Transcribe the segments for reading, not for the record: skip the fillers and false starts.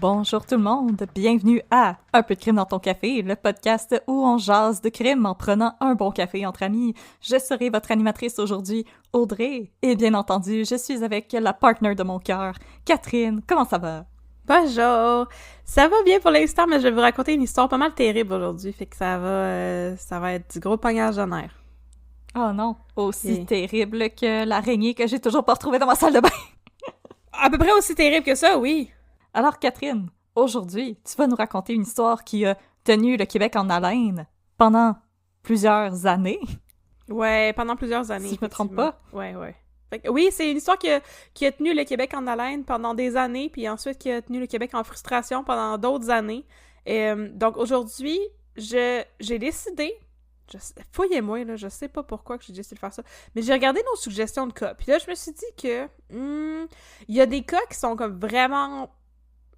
Bonjour tout le monde, bienvenue à Un peu de crime dans ton café, le podcast où on jase de crime en prenant un bon café entre amis. Je serai votre animatrice aujourd'hui, Audrey, et bien entendu, je suis avec la partner de mon cœur, Catherine. Comment ça va? Bonjour! Ça va bien pour l'instant, mais je vais vous raconter une histoire pas mal terrible aujourd'hui, fait que ça va être du gros pognage de nerfs. Oh non, aussi terrible que l'araignée que j'ai toujours pas retrouvée dans ma salle de bain. À peu près aussi terrible que ça, oui! Alors Catherine, aujourd'hui, tu vas nous raconter une histoire qui a tenu le Québec en haleine pendant plusieurs années. Ouais, pendant plusieurs années. Si je me trompe pas. Ouais. Fait que, oui, c'est une histoire qui a tenu le Québec en haleine pendant des années, puis ensuite qui a tenu le Québec en frustration pendant d'autres années. Donc aujourd'hui, j'ai décidé, fouillez-moi, là, je sais pas pourquoi que j'ai décidé de faire ça, mais j'ai regardé nos suggestions de cas, puis là, je me suis dit que il y a des cas qui sont comme vraiment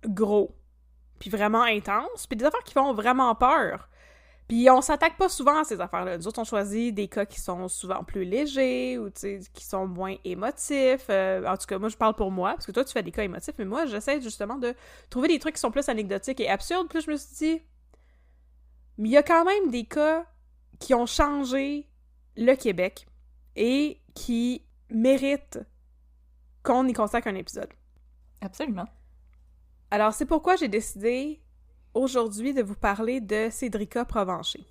gros, puis vraiment intenses, puis des affaires qui font vraiment peur. Puis on s'attaque pas souvent à ces affaires-là. Nous autres, on choisit des cas qui sont souvent plus légers, ou tu sais, qui sont moins émotifs. En tout cas, moi, je parle pour moi, parce que toi, tu fais des cas émotifs, mais moi, j'essaie justement de trouver des trucs qui sont plus anecdotiques et absurdes. Puis là, je me suis dit, mais il y a quand même des cas qui ont changé le Québec et qui méritent qu'on y consacre un épisode. Absolument. Alors, c'est pourquoi j'ai décidé aujourd'hui de vous parler de Cédrica Provencher.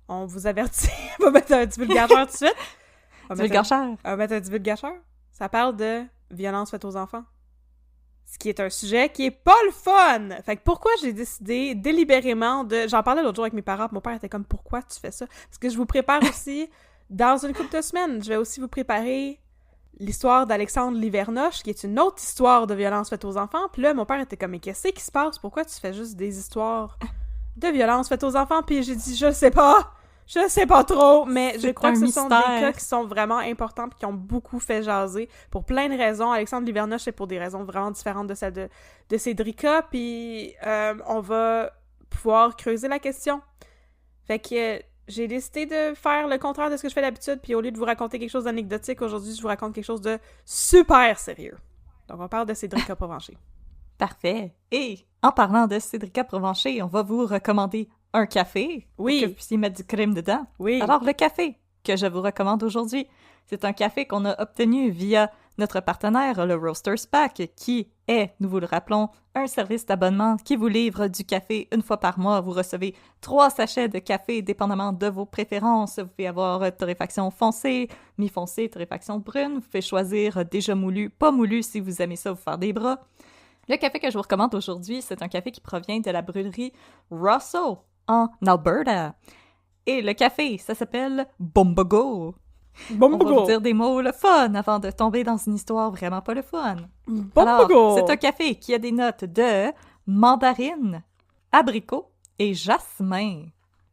On vous avertit. On va mettre un divulgateur tout de suite. On va mettre un divulgateur. Ça parle de violence faite aux enfants. Ce qui est un sujet qui est pas le fun! Fait que pourquoi j'ai décidé délibérément de... J'en parlais l'autre jour avec mes parents, mon père était comme « Pourquoi tu fais ça? » Parce que je vous prépare aussi, dans une couple de semaines, je vais aussi vous préparer l'histoire d'Alexandre Livernoche, qui est une autre histoire de violence faite aux enfants. Puis là, mon père était comme « Mais qu'est-ce qui se passe? Pourquoi tu fais juste des histoires de violence faite aux enfants? » Puis j'ai dit « Je sais pas trop, mais je crois que ce sont des cas qui sont vraiment importants et qui ont beaucoup fait jaser pour plein de raisons. Alexandre Livernoche, c'est pour des raisons vraiment différentes de celles de Cédrica, puis on va pouvoir creuser la question. Fait que j'ai décidé de faire le contraire de ce que je fais d'habitude, puis au lieu de vous raconter quelque chose d'anecdotique, aujourd'hui, je vous raconte quelque chose de super sérieux. Donc, on parle de Cédrica Provencher. Parfait. Et en parlant de Cédrica Provencher, on va vous recommander un café, oui, pour que vous puissiez mettre du crème dedans. Oui. Alors, le café que je vous recommande aujourd'hui, c'est un café qu'on a obtenu via notre partenaire, le Roasters Pack, qui est, nous vous le rappelons, un service d'abonnement qui vous livre du café une fois par mois. Vous recevez 3 sachets de café dépendamment de vos préférences. Vous pouvez avoir torréfaction foncée, mi-foncée, torréfaction brune. Vous pouvez choisir déjà moulu, pas moulu si vous aimez ça vous faire des bras. Le café que je vous recommande aujourd'hui, c'est un café qui provient de la brûlerie Rosso en Alberta. Et le café, ça s'appelle Bumbago. On va vous dire des mots le fun avant de tomber dans une histoire vraiment pas le fun. Alors, c'est un café qui a des notes de mandarine, abricot et jasmin.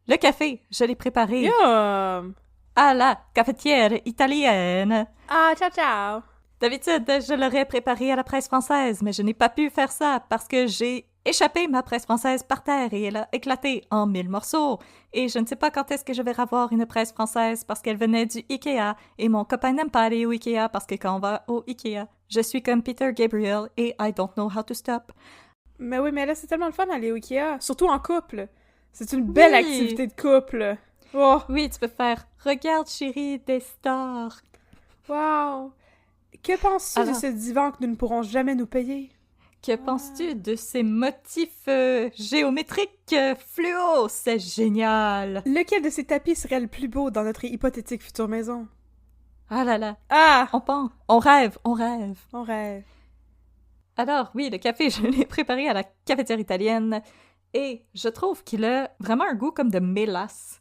Le café, je l'ai préparé à la cafetière italienne. Ah, ciao! D'habitude, je l'aurais préparé à la presse française, mais je n'ai pas pu faire ça parce que j'ai échappé ma presse française par terre et elle a éclaté en 1000 morceaux. Et je ne sais pas quand est-ce que je vais avoir une presse française parce qu'elle venait du Ikea et mon copain n'aime pas aller au Ikea parce que quand on va au Ikea, je suis comme Peter Gabriel et I don't know how to stop. Mais oui, mais là, c'est tellement le fun d'aller au Ikea, surtout en couple. C'est une belle activité de couple. Oh. Oui, tu peux faire « Regarde, chérie, des stars ». Wow! Que penses-tu de ce divan que nous ne pourrons jamais nous payer? Que penses-tu de ces motifs géométriques fluo? C'est génial! Lequel de ces tapis serait le plus beau dans notre hypothétique future maison? Ah là là! Ah! On pense, on rêve! On rêve. Alors, oui, le café, je l'ai préparé à la cafetière italienne et je trouve qu'il a vraiment un goût comme de mélasse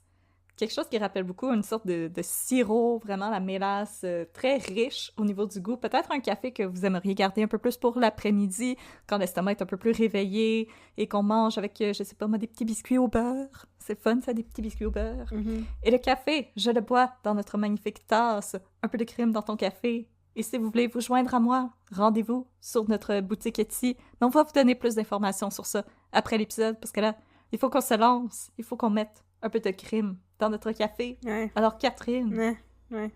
quelque chose qui rappelle beaucoup une sorte de sirop, vraiment la mélasse, très riche au niveau du goût. Peut-être un café que vous aimeriez garder un peu plus pour l'après-midi, quand l'estomac est un peu plus réveillé et qu'on mange avec, je sais pas moi, des petits biscuits au beurre. C'est fun, ça, des petits biscuits au beurre. Mm-hmm. Et le café, je le bois dans notre magnifique tasse. Un peu de crème dans ton café. Et si vous voulez vous joindre à moi, rendez-vous sur notre boutique Etsy. Mais on va vous donner plus d'informations sur ça après l'épisode, parce que là, il faut qu'on se lance. Il faut qu'on mette un peu de crème dans notre café. Ouais. Alors, Catherine, Ouais.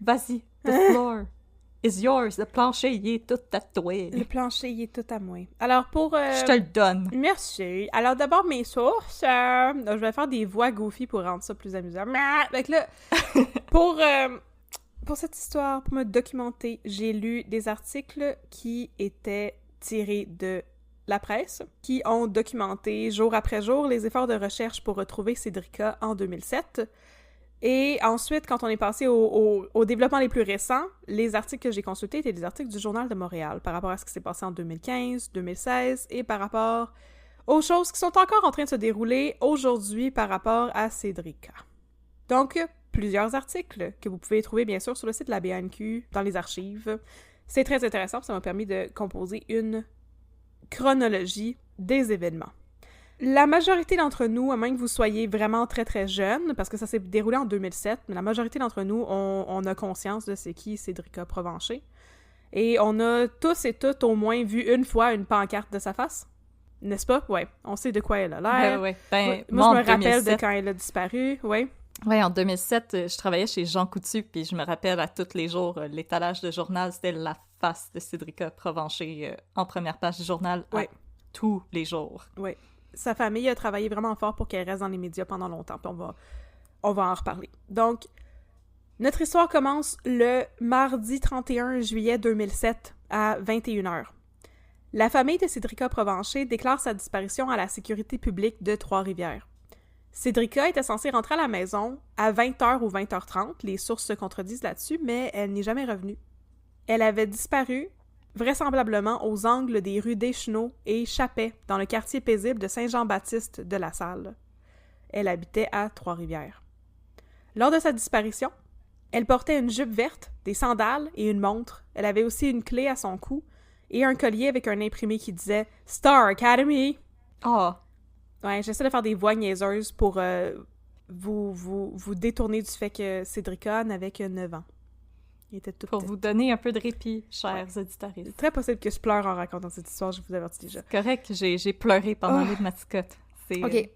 vas-y, the floor is yours. Le plancher, il est tout tatoué. Le plancher, il est tout à moi. Alors, pour... Je te le donne. Merci. Alors, d'abord, mes sources. Je vais faire des voix goofy pour rendre ça plus amusant. Fait que là, pour cette histoire, pour me documenter, j'ai lu des articles qui étaient tirés de la presse, qui ont documenté jour après jour les efforts de recherche pour retrouver Cédrica en 2007. Et ensuite, quand on est passé au développement les plus récents, les articles que j'ai consultés étaient des articles du Journal de Montréal par rapport à ce qui s'est passé en 2015, 2016 et par rapport aux choses qui sont encore en train de se dérouler aujourd'hui par rapport à Cédrica. Donc, plusieurs articles que vous pouvez trouver bien sûr sur le site de la BANQ, dans les archives. C'est très intéressant, ça m'a permis de composer une chronologie des événements. La majorité d'entre nous, à moins que vous soyez vraiment très très jeune, parce que ça s'est déroulé en 2007, mais la majorité d'entre nous, on a conscience de c'est qui Cédrica Provencher. Et on a tous et toutes au moins vu une fois une pancarte de sa face. N'est-ce pas? Ouais. On sait de quoi elle a l'air. Ouais. Moi, je me rappelle de quand elle a disparu. Ouais. Oui, en 2007, je travaillais chez Jean Coutu, puis je me rappelle à tous les jours, l'étalage de journal, c'était la face de Cédrica Provencher en première page du journal tous les jours. Oui. Sa famille a travaillé vraiment fort pour qu'elle reste dans les médias pendant longtemps, puis on va en reparler. Donc, notre histoire commence le mardi 31 juillet 2007 à 21h. La famille de Cédrica Provencher déclare sa disparition à la sécurité publique de Trois-Rivières. Cédrica était censée rentrer à la maison à 20h ou 20h30, les sources se contredisent là-dessus, mais elle n'est jamais revenue. Elle avait disparu, vraisemblablement aux angles des rues Deschenaux et Chapet, dans le quartier paisible de Saint-Jean-Baptiste de La Salle. Elle habitait à Trois-Rivières. Lors de sa disparition, elle portait une jupe verte, des sandales et une montre. Elle avait aussi une clé à son cou et un collier avec un imprimé qui disait « Star Academy ». Oh! Ouais, j'essaie de faire des voix niaiseuses pour vous détourner du fait que Cédrica n'avait que 9 ans. Il était tout pour petit. vous donner un peu de répit, chers auditeurs. C'est très possible que je pleure en racontant cette histoire, je vous avertis déjà. C'est correct, j'ai pleuré pendant l'île de Mascotte. OK.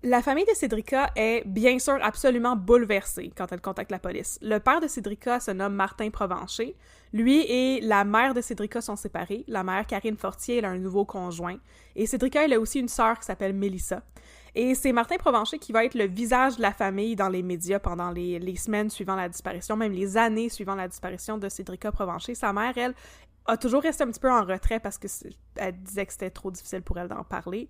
La famille de Cédrica est bien sûr absolument bouleversée quand elle contacte la police. Le père de Cédrica se nomme Martin Provencher. Lui et la mère de Cédrica sont séparés. La mère, Karine Fortier, elle a un nouveau conjoint. Et Cédrica, elle a aussi une sœur qui s'appelle Mélissa. Et c'est Martin Provencher qui va être le visage de la famille dans les médias pendant les semaines suivant la disparition, même les années suivant la disparition de Cédrica Provencher. Sa mère, elle, a toujours resté un petit peu en retrait parce qu'elle disait que c'était trop difficile pour elle d'en parler.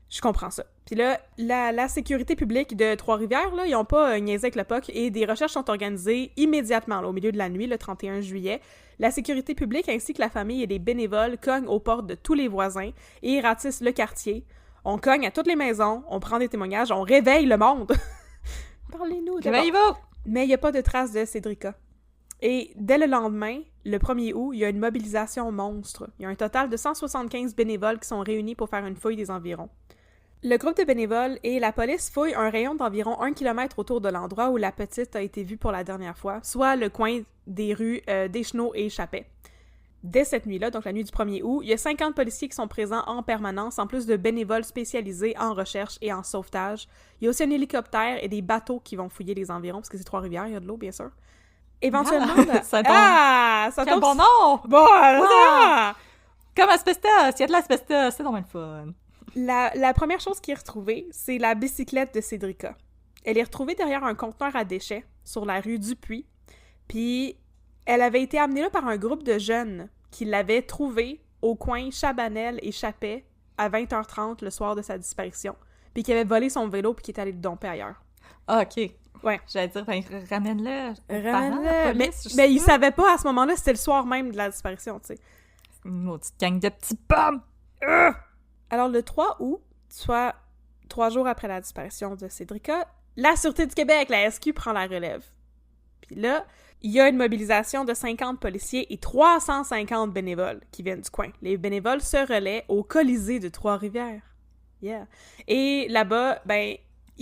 Je comprends ça. Puis là, la sécurité publique de Trois-Rivières, là, ils n'ont pas niaisé avec le POC et des recherches sont organisées immédiatement, là, au milieu de la nuit, le 31 juillet. La sécurité publique ainsi que la famille et des bénévoles cognent aux portes de tous les voisins et ratissent le quartier. On cogne à toutes les maisons, on prend des témoignages, on réveille le monde. Parlez-nous. Réveillez-vous! Mais il n'y a pas de traces de Cédrica. Et dès le lendemain, le 1er août, il y a une mobilisation monstre. Il y a un total de 175 bénévoles qui sont réunis pour faire une fouille des environs. Le groupe de bénévoles et la police fouillent un rayon d'environ 1 km autour de l'endroit où la petite a été vue pour la dernière fois, soit le coin des rues Deschenaux et Chapet. Dès cette nuit-là, donc la nuit du 1er août, il y a 50 policiers qui sont présents en permanence, en plus de bénévoles spécialisés en recherche et en sauvetage. Il y a aussi un hélicoptère et des bateaux qui vont fouiller les environs, parce que c'est Trois-Rivières, il y a de l'eau, bien sûr. Éventuellement... ça tombe. Quel bon nom! Bon, Comme asbestos! Il y a de l'asbestos, c'est normal fun. La première chose qui est retrouvée, c'est la bicyclette de Cédrica. Elle est retrouvée derrière un conteneur à déchets sur la rue Dupuis, puis elle avait été amenée là par un groupe de jeunes qui l'avaient trouvée au coin Chabanel et Chapet à 20h30 le soir de sa disparition, puis qui avait volé son vélo puis qui est allé le domper ailleurs. Ah, OK. Ouais. J'allais dire, ramène-le. Ramène-le. Mais ils savaient pas à ce moment-là, c'était le soir même de la disparition, tu sais. Une maudite gang de petits pommes! Alors, le 3 août, soit 3 jours après la disparition de Cédrica, la Sûreté du Québec, la SQ, prend la relève. Puis là, il y a une mobilisation de 50 policiers et 350 bénévoles qui viennent du coin. Les bénévoles se relaient au Colisée de Trois-Rivières. Yeah. Et là-bas,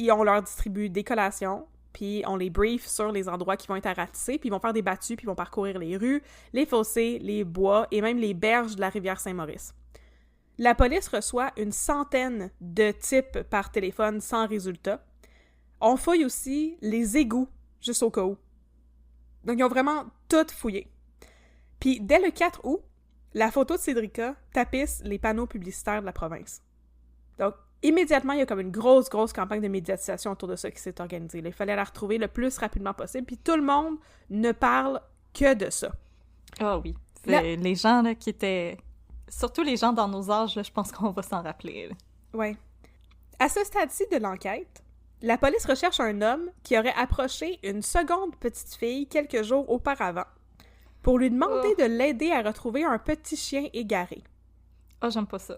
on leur distribue des collations, puis on les brief sur les endroits qui vont être à ratisser, puis ils vont faire des battues, puis ils vont parcourir les rues, les fossés, les bois et même les berges de la rivière Saint-Maurice. La police reçoit une centaine de types par téléphone sans résultat. On fouille aussi les égouts, juste au cas où. Donc, ils ont vraiment tout fouillé. Puis, dès le 4 août, la photo de Cédrica tapisse les panneaux publicitaires de la province. Donc, immédiatement, il y a comme une grosse campagne de médiatisation autour de ça qui s'est organisée. Là, il fallait la retrouver le plus rapidement possible, puis tout le monde ne parle que de ça. Ah oui. Les gens là, qui étaient... Surtout les gens dans nos âges, là, je pense qu'on va s'en rappeler. Oui. À ce stade-ci de l'enquête, la police recherche un homme qui aurait approché une seconde petite fille quelques jours auparavant pour lui demander de l'aider à retrouver un petit chien égaré. Oh, j'aime pas ça.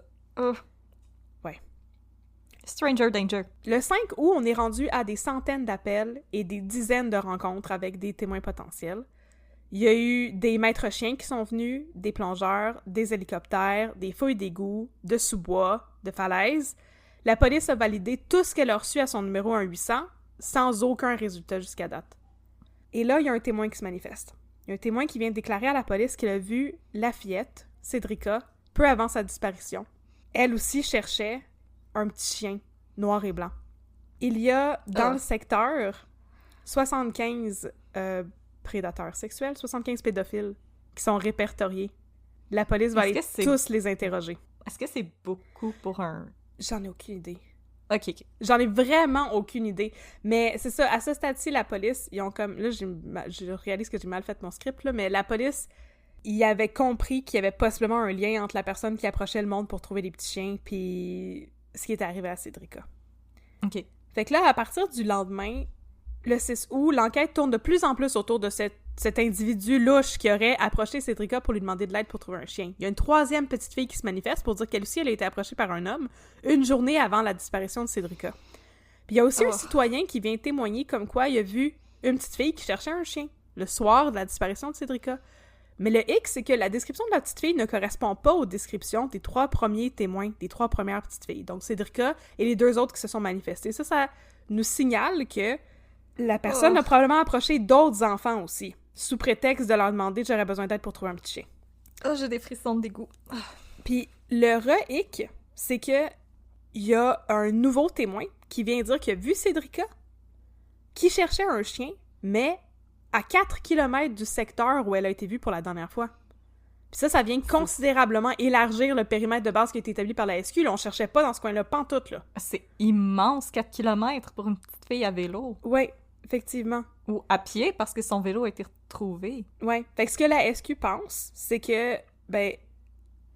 Ouais. Stranger danger. Le 5 août, on est rendu à des centaines d'appels et des dizaines de rencontres avec des témoins potentiels. Il y a eu des maîtres chiens qui sont venus, des plongeurs, des hélicoptères, des fouilles d'égouts, de sous-bois, de falaises. La police a validé tout ce qu'elle a reçu à son numéro 1-800 sans aucun résultat jusqu'à date. Et là, il y a un témoin qui se manifeste. Il y a un témoin qui vient déclarer à la police qu'il a vu la fillette, Cédrica, peu avant sa disparition. Elle aussi cherchait un petit chien, noir et blanc. Il y a dans le secteur 75 prédateurs sexuels, 75 pédophiles qui sont répertoriés. La police va aller tous les interroger. Est-ce que c'est beaucoup pour un... J'en ai aucune idée. OK. J'en ai vraiment aucune idée. Mais c'est ça, à ce stade-ci, la police, ils ont comme... Là, je réalise que j'ai mal fait mon script, là, mais la police, ils avaient compris qu'il y avait possiblement un lien entre la personne qui approchait le monde pour trouver des petits chiens puis ce qui est arrivé à Cédrica. OK. Fait que là, à partir du lendemain, le 6 août, l'enquête tourne de plus en plus autour de cet individu louche qui aurait approché Cédrica pour lui demander de l'aide pour trouver un chien. Il y a une troisième petite fille qui se manifeste pour dire qu'elle aussi, elle a été approchée par un homme une journée avant la disparition de Cédrica. Puis il y a aussi un citoyen qui vient témoigner comme quoi il a vu une petite fille qui cherchait un chien le soir de la disparition de Cédrica. Mais le hic, c'est que la description de la petite fille ne correspond pas aux descriptions des 3 premiers témoins, des 3 premières petites filles. Donc Cédrica et les 2 autres qui se sont manifestés. Ça nous signale que la personne a probablement approché d'autres enfants aussi, sous prétexte de leur demander « j'aurais besoin d'aide pour trouver un petit chien ». Oh, j'ai des frissons de dégoût. Puis le re-hic, c'est que il y a un nouveau témoin qui vient dire qu'il a vu Cédrica, qui cherchait un chien, mais à 4 km du secteur où elle a été vue pour la dernière fois. Puis ça vient considérablement élargir le périmètre de base qui a été établi par la SQ. Là, on cherchait pas dans ce coin-là, pantoute, là. C'est immense, 4 km pour une petite fille à vélo. Oui, effectivement. Ou à pied, parce que son vélo a été retrouvé. Oui. Fait que ce que la SQ pense, c'est que,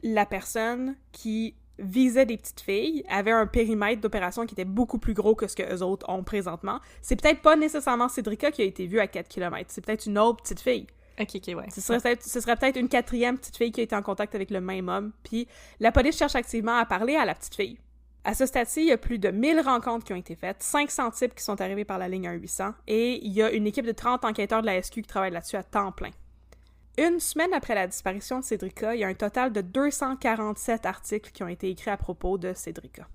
la personne qui visait des petites filles avait un périmètre d'opération qui était beaucoup plus gros que ce que eux autres ont présentement. C'est peut-être pas nécessairement Cédrica qui a été vue à 4 km. C'est peut-être une autre petite fille. OK, ouais. Ce serait peut-être une 4e petite fille qui a été en contact avec le même homme. Puis la police cherche activement à parler à la petite fille. À ce stade-ci, il y a plus de 1000 rencontres qui ont été faites, 500 types qui sont arrivés par la ligne 1-800, et il y a une équipe de 30 enquêteurs de la SQ qui travaille là-dessus à temps plein. Une semaine après la disparition de Cédrica, il y a un total de 247 articles qui ont été écrits à propos de Cédrica.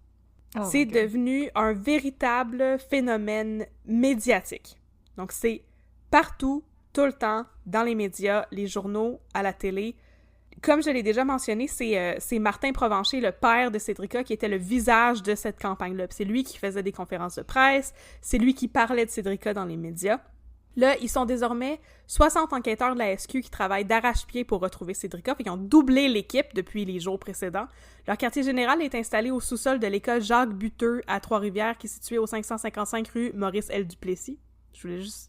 C'est devenu un véritable phénomène médiatique. Donc c'est partout, tout le temps, dans les médias, les journaux, à la télé. Comme je l'ai déjà mentionné, c'est Martin Provencher, le père de Cédrica, qui était le visage de cette campagne-là. C'est lui qui faisait des conférences de presse, c'est lui qui parlait de Cédrica dans les médias. Là, ils sont désormais 60 enquêteurs de la SQ qui travaillent d'arrache-pied pour retrouver Cédrica, fait qu'ils ont doublé l'équipe depuis les jours précédents. Leur quartier général est installé au sous-sol de l'école Jacques-Buteux à Trois-Rivières, qui est située au 555 rue Maurice L. Duplessis.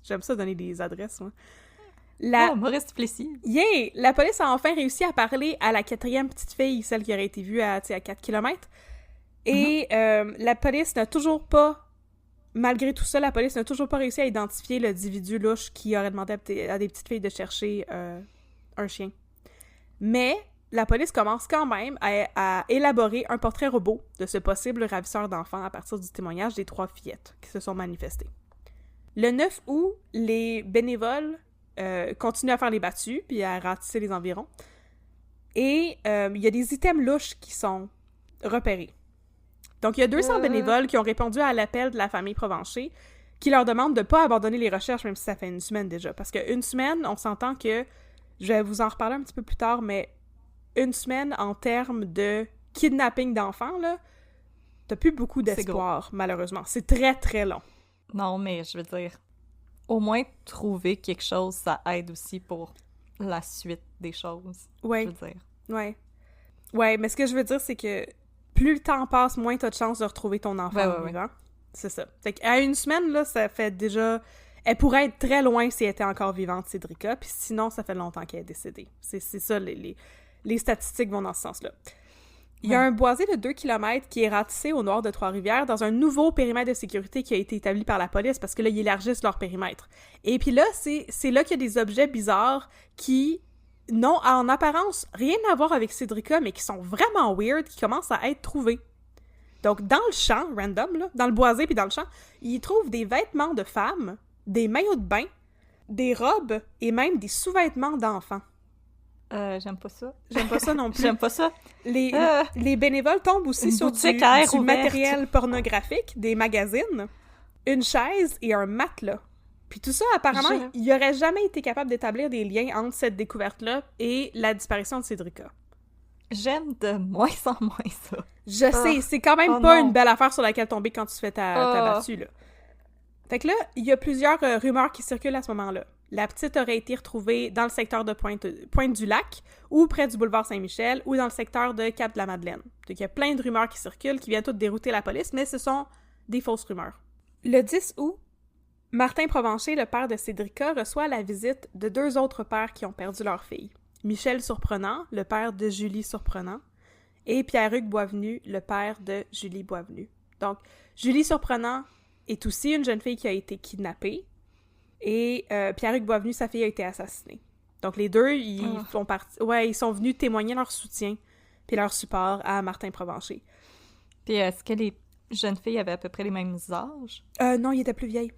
J'aime ça donner des adresses, moi. Maurice Duplessis. Yeah! La police a enfin réussi à parler à la 4e petite fille, celle qui aurait été vue à 4 km. Et la police n'a toujours pas, malgré tout ça, la police n'a toujours pas réussi à identifier l'individu louche qui aurait demandé à des petites filles de chercher un chien. Mais la police commence quand même à élaborer un portrait robot de ce possible ravisseur d'enfants à partir du témoignage des 3 fillettes qui se sont manifestées. Le 9 août, les bénévoles continuent à faire les battues puis à ratisser les environs. Et il y a des items louches qui sont repérés. Donc, il y a 200 bénévoles qui ont répondu à l'appel de la famille Provencher qui leur demande de ne pas abandonner les recherches, même si ça fait une semaine déjà. Parce qu'une semaine, on s'entend que, je vais vous en reparler un petit peu plus tard, mais une semaine en termes de kidnapping d'enfants, là, t'as plus beaucoup d'espoir, malheureusement. C'est très, très long. Non, mais je veux dire, au moins trouver quelque chose, ça aide aussi pour la suite des choses. Ouais. Je veux dire. Ouais. Ouais, mais ce que je veux dire, c'est que plus le temps passe, moins t'as de chances de retrouver ton enfant vivant. Ouais. C'est ça. Fait qu'à une semaine, là, ça fait déjà... Elle pourrait être très loin si elle était encore vivante, Cédrica, puis sinon, ça fait longtemps qu'elle est décédée. C'est ça, les statistiques vont dans ce sens-là. Il y a un boisé de 2 km qui est ratissé au nord de Trois-Rivières dans un nouveau périmètre de sécurité qui a été établi par la police parce que là, ils élargissent leur périmètre. Et puis là, c'est là qu'il y a des objets bizarres qui n'ont en apparence rien à voir avec Cédrica, mais qui sont vraiment weird, qui commencent à être trouvés. Donc, dans le champ, random, là, dans le boisé puis dans le champ, ils trouvent des vêtements de femmes, des maillots de bain, des robes et même des sous-vêtements d'enfants. J'aime pas ça. J'aime pas ça non plus. J'aime pas ça. Les bénévoles tombent aussi sur du matériel pornographique, des magazines, une chaise et un matelas. Puis tout ça, apparemment, il aurait jamais été capable d'établir des liens entre cette découverte-là et la disparition de Cédrica. J'aime de moins en moins ça. Je sais, c'est quand même pas une belle affaire sur laquelle tomber quand tu fais ta battue, là. Fait que là, il y a plusieurs rumeurs qui circulent à ce moment-là. La petite aurait été retrouvée dans le secteur de Pointe-du-Lac, ou près du boulevard Saint-Michel, ou dans le secteur de Cap-de-la-Madeleine. Donc il y a plein de rumeurs qui circulent, qui viennent toutes dérouter la police, mais ce sont des fausses rumeurs. Le 10 août, Martin Provencher, le père de Cédrica, reçoit la visite de 2 autres pères qui ont perdu leur fille. Michel Surprenant, le père de Julie Surprenant, et Pierre-Hugues Boisvenu, le père de Julie Boisvenu. Donc, Julie Surprenant est aussi une jeune fille qui a été kidnappée, et Pierre-Hugues Boisvenu, sa fille, a été assassinée. Donc, les deux, ils sont venus témoigner leur soutien puis leur support à Martin Provencher. Puis, est-ce que les jeunes filles avaient à peu près les mêmes âges? Non, ils étaient plus vieilles.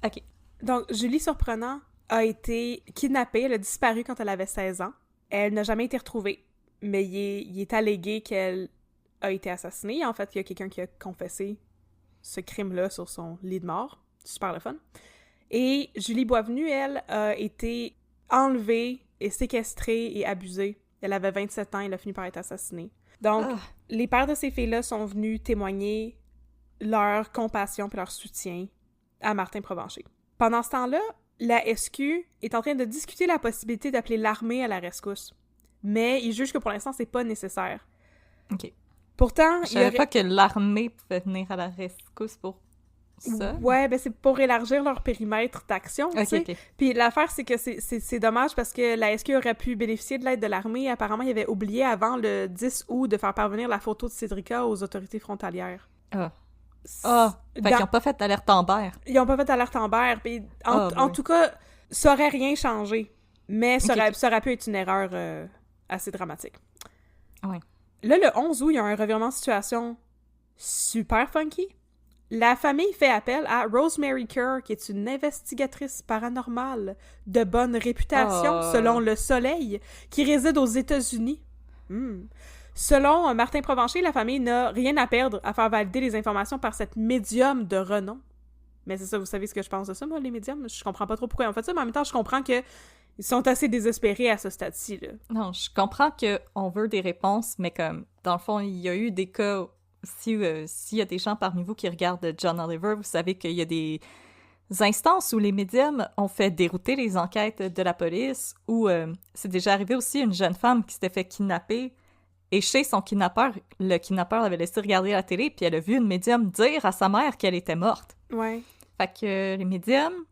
OK. Donc, Julie Surprenant a été kidnappée, elle a disparu quand elle avait 16 ans. Elle n'a jamais été retrouvée, mais il est allégué qu'elle a été assassinée. En fait, il y a quelqu'un qui a confessé ce crime-là sur son lit de mort. Super le fun. Et Julie Boisvenu, elle, a été enlevée et séquestrée et abusée. Elle avait 27 ans, elle a fini par être assassinée. Donc, les pères de ces filles-là sont venus témoigner leur compassion et leur soutien à Martin Provencher. Pendant ce temps-là, la SQ est en train de discuter la possibilité d'appeler l'armée à la rescousse. Mais ils jugent que pour l'instant, c'est pas nécessaire. OK. Pourtant, je savais pas que l'armée pouvait venir à la rescousse pour ça. Ouais, ben c'est pour élargir leur périmètre d'action, tu sais. Okay. Puis l'affaire, c'est que c'est dommage parce que la SQ aurait pu bénéficier de l'aide de l'armée. Apparemment, ils avaient oublié avant le 10 août de faire parvenir la photo de Cédrica aux autorités frontalières. Fait qu'ils n'ont pas fait d'alerte Amber. Ils n'ont pas fait d'alerte Amber. Puis en tout cas, ça aurait rien changé. Mais ça aurait pu être une erreur assez dramatique. Ouais. Là, le 11 août, il y a un revirement de situation super funky. La famille fait appel à Rosemary Kerr, qui est une investigatrice paranormale de bonne réputation, selon Le Soleil, qui réside aux États-Unis. Selon Martin Provencher, la famille n'a rien à perdre à faire valider les informations par cette médium de renom. Mais c'est ça, vous savez ce que je pense de ça, moi, les médiums? Je comprends pas trop pourquoi ils ont fait ça, mais en même temps, je comprends qu'ils sont assez désespérés à ce stade-ci, là. Non, je comprends qu'on veut des réponses, mais comme, dans le fond, il y a eu des cas... S'il y a des gens parmi vous qui regardent John Oliver, vous savez qu'il y a des instances où les médiums ont fait dérouter les enquêtes de la police, où c'est déjà arrivé aussi une jeune femme qui s'était fait kidnapper, et chez son kidnappeur, le kidnappeur l'avait laissé regarder la télé, puis elle a vu une médium dire à sa mère qu'elle était morte. Ouais. Fait que les médiums,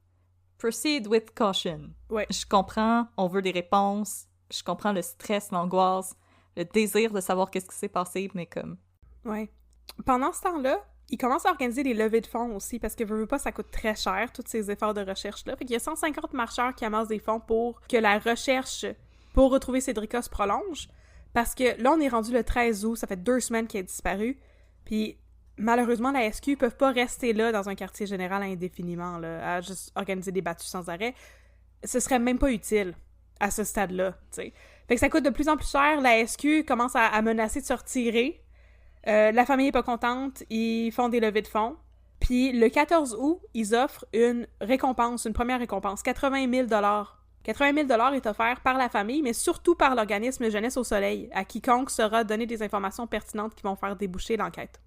proceed with caution. Ouais. Je comprends, on veut des réponses, je comprends le stress, l'angoisse, le désir de savoir qu'est-ce qui s'est passé, mais comme... Ouais. Pendant ce temps-là, ils commencent à organiser des levées de fonds aussi, parce que veux pas, ça coûte très cher, tous ces efforts de recherche-là. Fait qu'il y a 150 marcheurs qui amassent des fonds pour que la recherche pour retrouver Cédrica se prolonge. Parce que là, on est rendu le 13 août, ça fait 2 semaines qu'elle est disparue. Puis malheureusement, la SQ peuvent pas rester là dans un quartier général indéfiniment, là, à juste organiser des battues sans arrêt. Ce serait même pas utile à ce stade-là, tu sais. Fait que ça coûte de plus en plus cher, la SQ commence à menacer de se retirer. La famille est pas contente, ils font des levées de fonds. Puis le 14 août, ils offrent une récompense, une première récompense, 80 000 $. 80 000 $ est offert par la famille, mais surtout par l'organisme Jeunesse au Soleil, à quiconque sera donné des informations pertinentes qui vont faire déboucher l'enquête.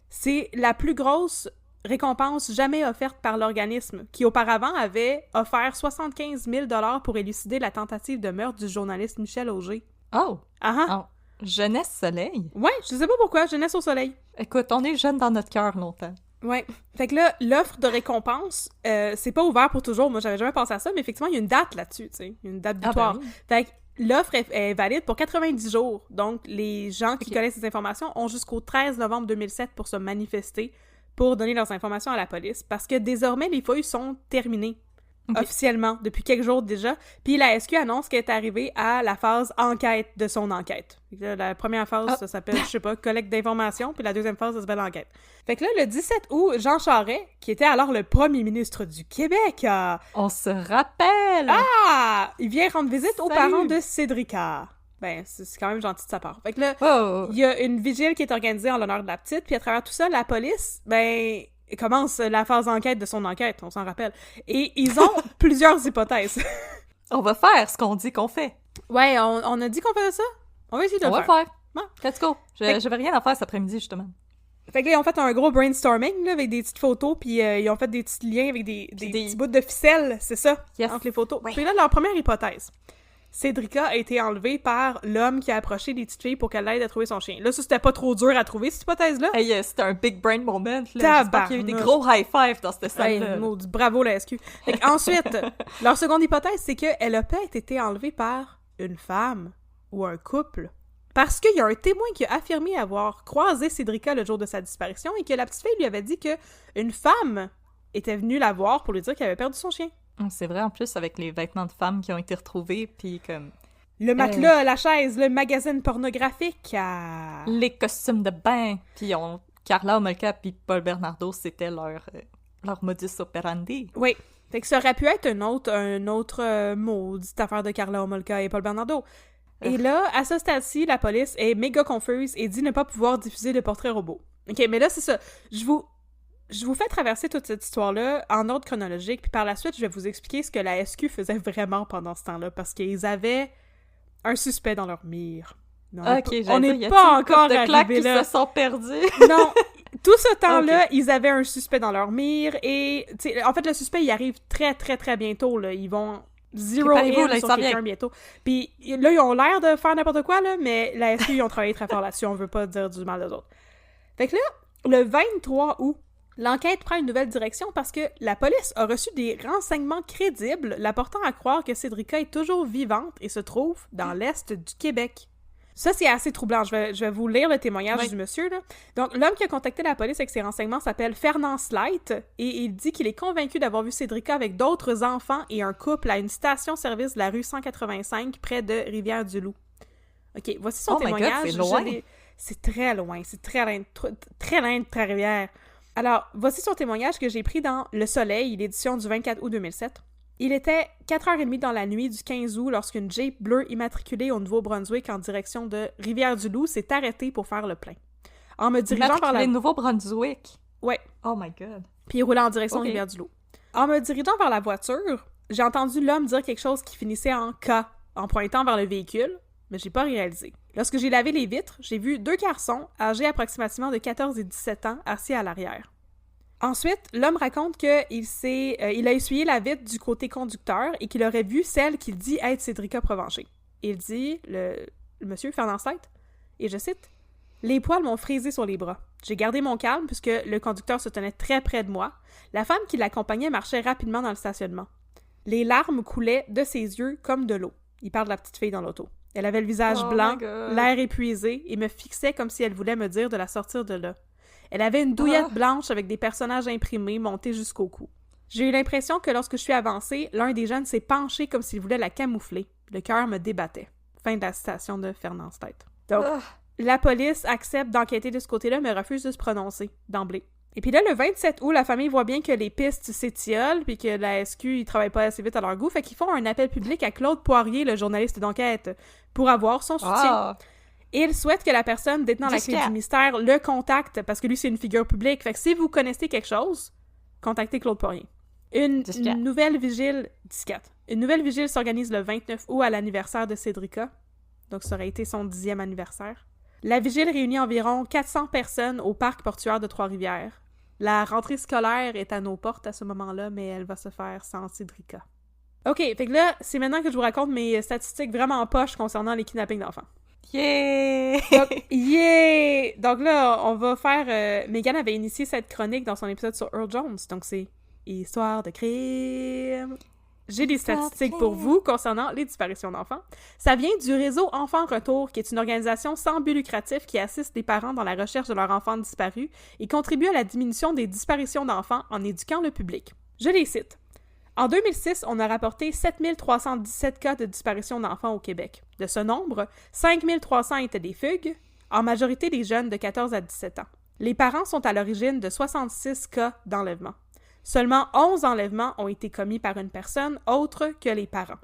C'est la plus grosse récompense jamais offerte par l'organisme, qui auparavant avait offert 75 000 $ pour élucider la tentative de meurtre du journaliste Michel Auger. Oh! Ah oh. Jeunesse Soleil? Ouais, je sais pas pourquoi, Jeunesse au Soleil. Écoute, on est jeunes dans notre cœur longtemps. Ouais. Fait que là, l'offre de récompense, c'est pas ouvert pour toujours. Moi, j'avais jamais pensé à ça, mais effectivement, il y a une date là-dessus, tu sais. Une date butoir. Ben oui. Fait que l'offre est valide pour 90 jours. Donc, les gens qui connaissent ces informations ont jusqu'au 13 novembre 2007 pour se manifester, pour donner leurs informations à la police. Parce que désormais, les fouilles sont terminées. Officiellement, depuis quelques jours déjà. Puis la SQ annonce qu'elle est arrivée à la phase enquête de son enquête. Là, la première phase, ça s'appelle, je sais pas, collecte d'informations, puis la deuxième phase, ça s'appelle enquête. Fait que là, le 17 août, Jean Charest, qui était alors le premier ministre du Québec... On se rappelle! Ah! Il vient rendre visite aux parents de Cédrica. Ben, c'est quand même gentil de sa part. Fait que là, il y a une vigile qui est organisée en l'honneur de la petite, puis à travers tout ça, la police, ben... commence la phase d'enquête de son enquête, on s'en rappelle. Et ils ont plusieurs hypothèses. On va faire ce qu'on dit qu'on fait. Ouais, on a dit qu'on faisait ça? On va essayer de le faire. On va le faire. Ouais. Let's go. J'avais rien à faire cet après-midi, justement. Fait que là, ils ont fait un gros brainstorming, là, avec des petites photos, puis ils ont fait des petits liens avec des petits bouts de ficelle, c'est ça, entre les photos. Ouais. Puis là, leur première hypothèse. Cédrica a été enlevée par l'homme qui a approché les petites filles pour qu'elle l'aide à trouver son chien. Là, ça, c'était pas trop dur à trouver, cette hypothèse-là. Hey, c'était un big brain moment, là. J'espère qu'il y a eu des gros high-five dans cette salle-là. Hey, bravo, la SQ. Fait ensuite, leur seconde hypothèse, c'est qu'elle a peut-être été enlevée par une femme ou un couple. Parce qu'il y a un témoin qui a affirmé avoir croisé Cédrica le jour de sa disparition et que la petite fille lui avait dit qu'une femme était venue la voir pour lui dire qu'elle avait perdu son chien. C'est vrai, en plus, avec les vêtements de femmes qui ont été retrouvés, puis comme... Le matelas, la chaise, le magazine pornographique, les costumes de bain, puis Carla Homolka puis Paul Bernardo, c'était leur modus operandi. Oui, fait que ça aurait pu être un autre maudite affaire de Carla Homolka et Paul Bernardo. Et là, à ce stade-ci, la police est méga confuse et dit ne pas pouvoir diffuser de portrait robot. OK, mais là, c'est ça. Je vous fais traverser toute cette histoire-là en ordre chronologique, puis par la suite, je vais vous expliquer ce que la SQ faisait vraiment pendant ce temps-là, parce qu'ils avaient un suspect dans leur mire. Non, on n'est pas encore arrivé là. Qui se sont perdus. Non, tout ce temps-là, ils avaient un suspect dans leur mire, et en fait, le suspect, il arrive très, très, très bientôt, là. Ils vont zero in sur quelqu'un bientôt. Puis là, ils ont l'air de faire n'importe quoi, là, mais la SQ, ils ont travaillé très fort là-dessus, on veut pas dire du mal des autres. Fait que là, le 23 août, l'enquête prend une nouvelle direction parce que la police a reçu des renseignements crédibles la portant à croire que Cédrica est toujours vivante et se trouve dans l'est du Québec. Ça, c'est assez troublant. Je vais vous lire le témoignage du monsieur, là. Donc, l'homme qui a contacté la police avec ses renseignements s'appelle Fernand Slight et il dit qu'il est convaincu d'avoir vu Cédrica avec d'autres enfants et un couple à une station-service de la rue 185 près de Rivière-du-Loup. OK, voici son témoignage. C'est loin. C'est très loin. C'est très loin de Trois-Rivières. Alors, voici son témoignage que j'ai pris dans Le Soleil, l'édition du 24 août 2007. Il était 4h30 dans la nuit du 15 août lorsqu'une Jeep bleue immatriculée au Nouveau-Brunswick en direction de Rivière-du-Loup s'est arrêtée pour faire le plein. En me dirigeant vers la... Nouveau-Brunswick? Ouais. Oh my God. Puis il roulait en direction de Rivière-du-Loup. En me dirigeant vers la voiture, j'ai entendu l'homme dire quelque chose qui finissait en « K » en pointant vers le véhicule, mais j'ai pas réalisé. Lorsque j'ai lavé les vitres, j'ai vu 2 garçons âgés approximativement de 14 et 17 ans assis à l'arrière. Ensuite, l'homme raconte qu'il a essuyé la vitre du côté conducteur et qu'il aurait vu celle qu'il dit être Cédrica Provencher. Il dit, le monsieur Fernand Slight, et je cite, « Les poils m'ont frisé sur les bras. J'ai gardé mon calme puisque le conducteur se tenait très près de moi. La femme qui l'accompagnait marchait rapidement dans le stationnement. Les larmes coulaient de ses yeux comme de l'eau. » Il parle de la petite fille dans l'auto. Elle avait le visage blanc, l'air épuisé, et me fixait comme si elle voulait me dire de la sortir de là. Elle avait une douillette blanche avec des personnages imprimés montés jusqu'au cou. J'ai eu l'impression que lorsque je suis avancée, l'un des jeunes s'est penché comme s'il voulait la camoufler. Le cœur me débattait. Fin de la citation de Fernand Slight. Donc, la police accepte d'enquêter de ce côté-là, mais refuse de se prononcer d'emblée. Et puis là, le 27 août, la famille voit bien que les pistes s'étiolent, puis que la SQ, ils travaillent pas assez vite à leur goût, fait qu'ils font un appel public à Claude Poirier, le journaliste d'enquête, pour avoir son soutien. Et ils souhaitent que la personne détenant la clé du mystère le contacte, parce que lui, c'est une figure publique. Fait que si vous connaissez quelque chose, contactez Claude Poirier. Une nouvelle vigile s'organise le 29 août à l'anniversaire de Cédrica. Donc, ça aurait été son 10e anniversaire. La vigile réunit environ 400 personnes au parc portuaire de Trois-Rivières. La rentrée scolaire est à nos portes à ce moment-là, mais elle va se faire sans Cédrica. OK, fait que là, c'est maintenant que je vous raconte mes statistiques vraiment poches concernant les kidnappings d'enfants. Yeah! Donc là, on va faire... Megan avait initié cette chronique dans son épisode sur Earl Jones, donc c'est Histoire de crime. J'ai des statistiques pour vous concernant les disparitions d'enfants. Ça vient du réseau Enfants Retour, qui est une organisation sans but lucratif qui assiste les parents dans la recherche de leurs enfants disparus et contribue à la diminution des disparitions d'enfants en éduquant le public. Je les cite. En 2006, on a rapporté 7317 cas de disparition d'enfants au Québec. De ce nombre, 5300 étaient des fugues, en majorité des jeunes de 14 à 17 ans. Les parents sont à l'origine de 66 cas d'enlèvement. Seulement 11 enlèvements ont été commis par une personne autre que les parents.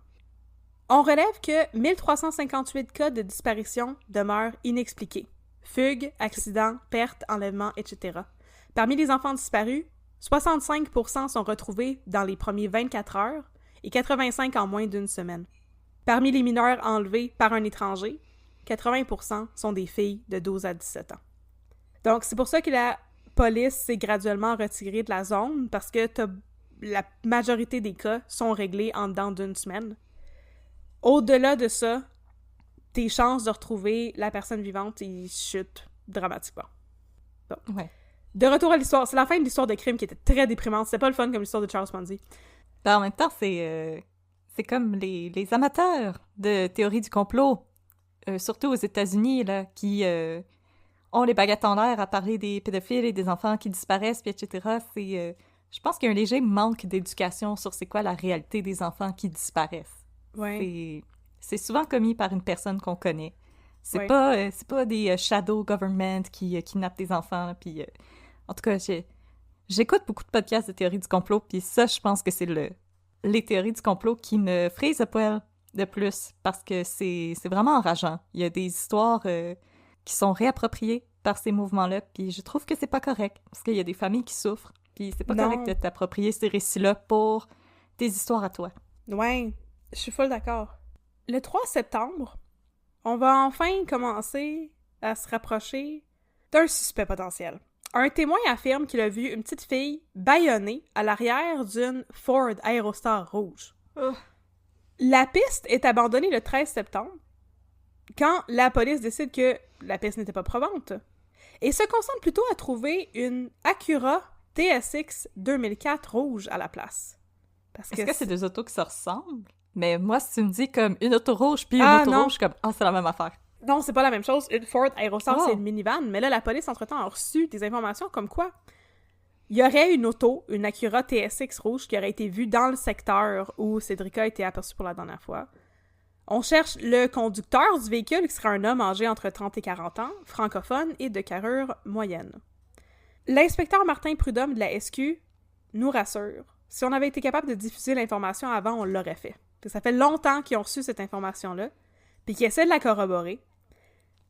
On relève que 1358 cas de disparition demeurent inexpliqués. Fugues, accidents, pertes, enlèvements, etc. Parmi les enfants disparus, 65% sont retrouvés dans les premiers 24 heures et 85% en moins d'une semaine. Parmi les mineurs enlevés par un étranger, 80% sont des filles de 12 à 17 ans. Donc, c'est pour ça que la police s'est graduellement retirée de la zone, parce que la majorité des cas sont réglés en dedans d'une semaine. Au-delà de ça, tes chances de retrouver la personne vivante, ils chutent dramatiquement. Bon. Ouais. De retour à l'histoire, c'est la fin de l'histoire de crime qui était très déprimante. C'était pas le fun comme l'histoire de Charles Ponzi. En même temps, c'est comme les amateurs de théorie du complot, surtout aux États-Unis, là, qui ont les baguettes en l'air à parler des pédophiles et des enfants qui disparaissent, puis etc. Je pense qu'il y a un léger manque d'éducation sur c'est quoi la réalité des enfants qui disparaissent. Ouais. C'est souvent commis par une personne qu'on connaît. C'est pas des shadow government qui kidnappent des enfants, puis... En tout cas, j'écoute beaucoup de podcasts de théorie du complot, puis ça, je pense que c'est les théories du complot qui me frisent le poil de plus, parce que c'est vraiment enrageant. Il y a des histoires qui sont réappropriées par ces mouvements-là, puis je trouve que c'est pas correct, parce qu'il y a des familles qui souffrent, puis c'est pas correct de t'approprier ces récits-là pour tes histoires à toi. Ouais, je suis full d'accord. Le 3 septembre, on va enfin commencer à se rapprocher d'un suspect potentiel. Un témoin affirme qu'il a vu une petite fille bâillonnée à l'arrière d'une Ford Aerostar rouge. La piste est abandonnée le 13 septembre, quand la police décide que la piste n'était pas probante, et se concentre plutôt à trouver une Acura TSX 2004 rouge à la place. Est-ce que c'est deux autos qui se ressemblent? Mais moi, si tu me dis comme une auto rouge puis une auto rouge, comme « Ah, c'est la même affaire ». Non, c'est pas la même chose. Une Ford Aerostar, c'est une minivan. Mais là, la police, entre-temps, a reçu des informations comme quoi il y aurait une auto, une Acura TSX rouge, qui aurait été vue dans le secteur où Cédrica a été aperçue pour la dernière fois. On cherche le conducteur du véhicule, qui serait un homme âgé entre 30 et 40 ans, francophone et de carrure moyenne. L'inspecteur Martin Prudhomme de la SQ nous rassure. Si on avait été capable de diffuser l'information avant, on l'aurait fait. Ça fait longtemps qu'ils ont reçu cette information-là, puis qu'ils essaient de la corroborer.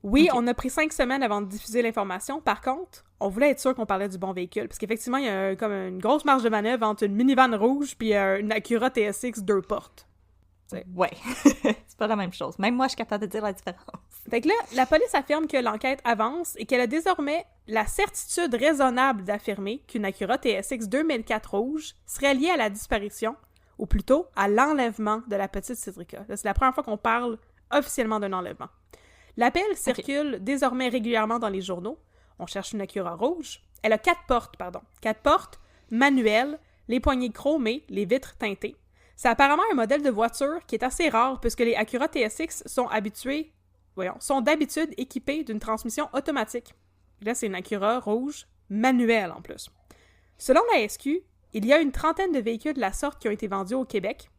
Oui, on a pris 5 semaines avant de diffuser l'information. Par contre, on voulait être sûr qu'on parlait du bon véhicule. Parce qu'effectivement, il y a comme une grosse marge de manœuvre entre une minivan rouge puis une Acura TSX 2 portes. Ouais, c'est pas la même chose. Même moi, je suis capable de dire la différence. Fait que là, la police affirme que l'enquête avance et qu'elle a désormais la certitude raisonnable d'affirmer qu'une Acura TSX 2004 rouge serait liée à la disparition, ou plutôt à l'enlèvement de la petite Cédrica. Là, c'est la première fois qu'on parle officiellement d'un enlèvement. L'appel circule désormais régulièrement dans les journaux. On cherche une Acura rouge. Elle a 4 portes, 4 portes, manuelles, les poignées chromées, les vitres teintées. C'est apparemment un modèle de voiture qui est assez rare puisque les Acura TSX sont d'habitude équipés d'une transmission automatique. Là, c'est une Acura rouge manuelle en plus. Selon la SQ, il y a une trentaine de véhicules de la sorte qui ont été vendus au Québec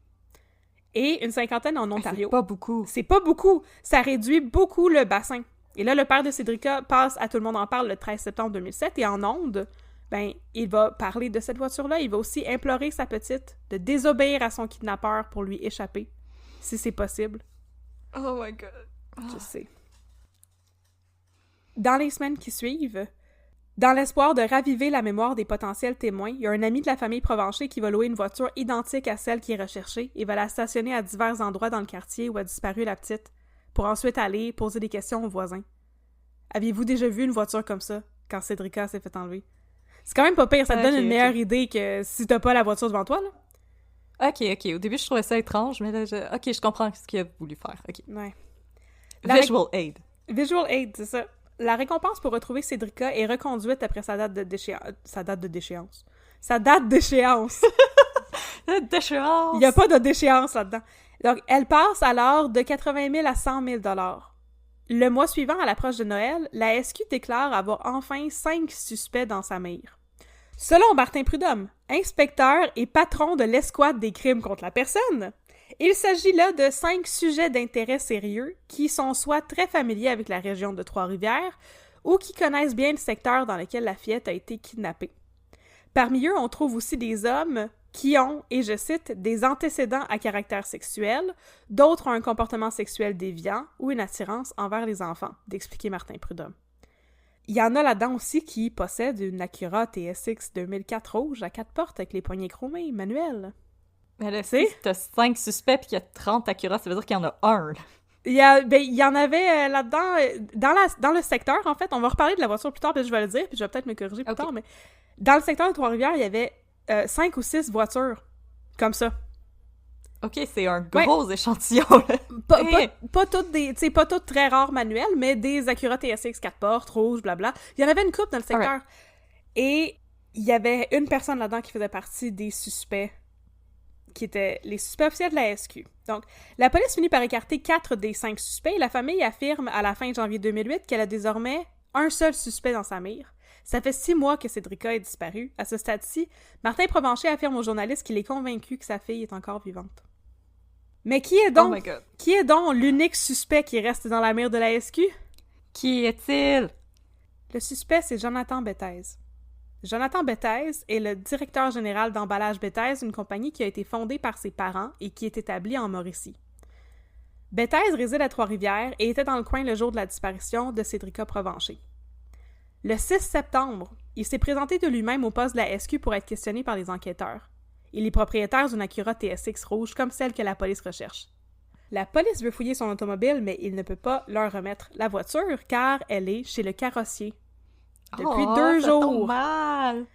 et une cinquantaine en Ontario. C'est pas beaucoup. C'est pas beaucoup. Ça réduit beaucoup le bassin. Et là, le père de Cédrica passe à Tout le monde en parle le 13 septembre 2007 et en ondes, il va parler de cette voiture-là. Il va aussi implorer sa petite de désobéir à son kidnappeur pour lui échapper, si c'est possible. Oh my God. Je sais. Dans les semaines qui suivent, dans l'espoir de raviver la mémoire des potentiels témoins, il y a un ami de la famille Provencher qui va louer une voiture identique à celle qui est recherchée et va la stationner à divers endroits dans le quartier où a disparu la petite, pour ensuite aller poser des questions aux voisins. Aviez-vous déjà vu une voiture comme ça, quand Cédrica s'est fait enlever? C'est quand même pas pire, ça te donne une meilleure idée que si t'as pas la voiture devant toi, là. Ok. Au début, je trouvais ça étrange, mais là, je comprends ce qu'il a voulu faire. Ok. Ouais. Visual aid. Visual aid, c'est ça. La récompense pour retrouver Cédrica est reconduite après sa date de déchéance. Sa date d'échéance! Déchéance! Il n'y a pas de déchéance là-dedans. Donc, elle passe alors de 80 000 à 100 000 $. Le mois suivant, à l'approche de Noël, la SQ déclare avoir enfin 5 suspects dans sa mire. Selon Martin Prudhomme, inspecteur et patron de l'escouade des crimes contre la personne, il s'agit là de 5 sujets d'intérêt sérieux qui sont soit très familiers avec la région de Trois-Rivières ou qui connaissent bien le secteur dans lequel la fillette a été kidnappée. Parmi eux, on trouve aussi des hommes qui ont, et je cite, des antécédents à caractère sexuel, d'autres ont un comportement sexuel déviant ou une attirance envers les enfants, d'expliquer Martin Prudhomme. Il y en a là-dedans aussi qui possèdent une Acura TSX 2004 rouge à 4 portes avec les poignées chromées, manuelles. Mais là, si t'as 5 suspects pis qu'il y a 30 Acura, ça veut dire qu'il y en a un. Il y en avait là-dedans, dans le secteur, en fait, on va reparler de la voiture plus tard, puis je vais le dire, puis je vais peut-être me corriger plus tard, mais dans le secteur de Trois-Rivières, il y avait 5 ou 6 voitures comme ça. Ok, c'est un gros échantillon. Pas toutes très rares manuelles, mais des Acura TSX 4 portes, rouges, blabla. Il y en avait une couple dans le secteur. Right. Et il y avait une personne là-dedans qui faisait partie des suspects, qui étaient les suspects officiels de la SQ. Donc, la police finit par écarter 4 des 5 suspects et la famille affirme à la fin de janvier 2008 qu'elle a désormais un seul suspect dans sa mire. Ça fait 6 mois que Cédrica est disparue. À ce stade-ci, Martin Provencher affirme aux journalistes qu'il est convaincu que sa fille est encore vivante. Mais qui est donc l'unique suspect qui reste dans la mire de la SQ? Qui est-il? Le suspect, c'est Jonathan Bethaise. Jonathan Bethaise est le directeur général d'Emballage Bethaise, une compagnie qui a été fondée par ses parents et qui est établie en Mauricie. Bethaise réside à Trois-Rivières et était dans le coin le jour de la disparition de Cédrica Provencher. Le 6 septembre, il s'est présenté de lui-même au poste de la SQ pour être questionné par les enquêteurs. Il est propriétaire d'une Acura TSX rouge comme celle que la police recherche. La police veut fouiller son automobile, mais il ne peut pas leur remettre la voiture car elle est chez le carrossier. Depuis 2 jours. Tombe mal.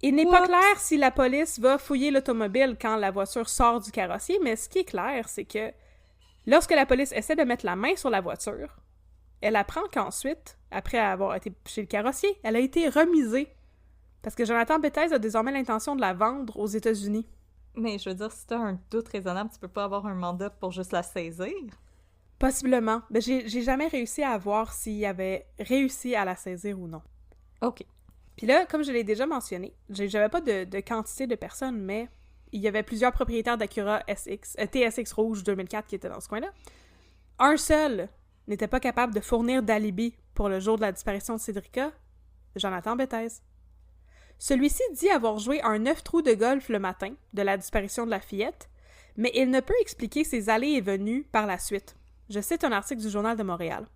Il n'est pas clair si la police va fouiller l'automobile quand la voiture sort du carrossier, mais ce qui est clair, c'est que lorsque la police essaie de mettre la main sur la voiture, elle apprend qu'ensuite, après avoir été chez le carrossier, elle a été remisée. Parce que Jonathan Bethaise a désormais l'intention de la vendre aux États-Unis. Mais je veux dire, si t'as un doute raisonnable, tu peux pas avoir un mandat pour juste la saisir? Possiblement. Mais j'ai jamais réussi à voir s'il avait réussi à la saisir ou non. OK. Puis là, comme je l'ai déjà mentionné, j'avais pas de quantité de personnes, mais il y avait plusieurs propriétaires d'Acura TSX rouge 2004 qui étaient dans ce coin-là. Un seul n'était pas capable de fournir d'alibi pour le jour de la disparition de Cédrica, Jonathan Bethaise. Celui-ci dit avoir joué un 9 trous de golf le matin de la disparition de la fillette, mais il ne peut expliquer ses allées et venues par la suite. Je cite un article du Journal de Montréal.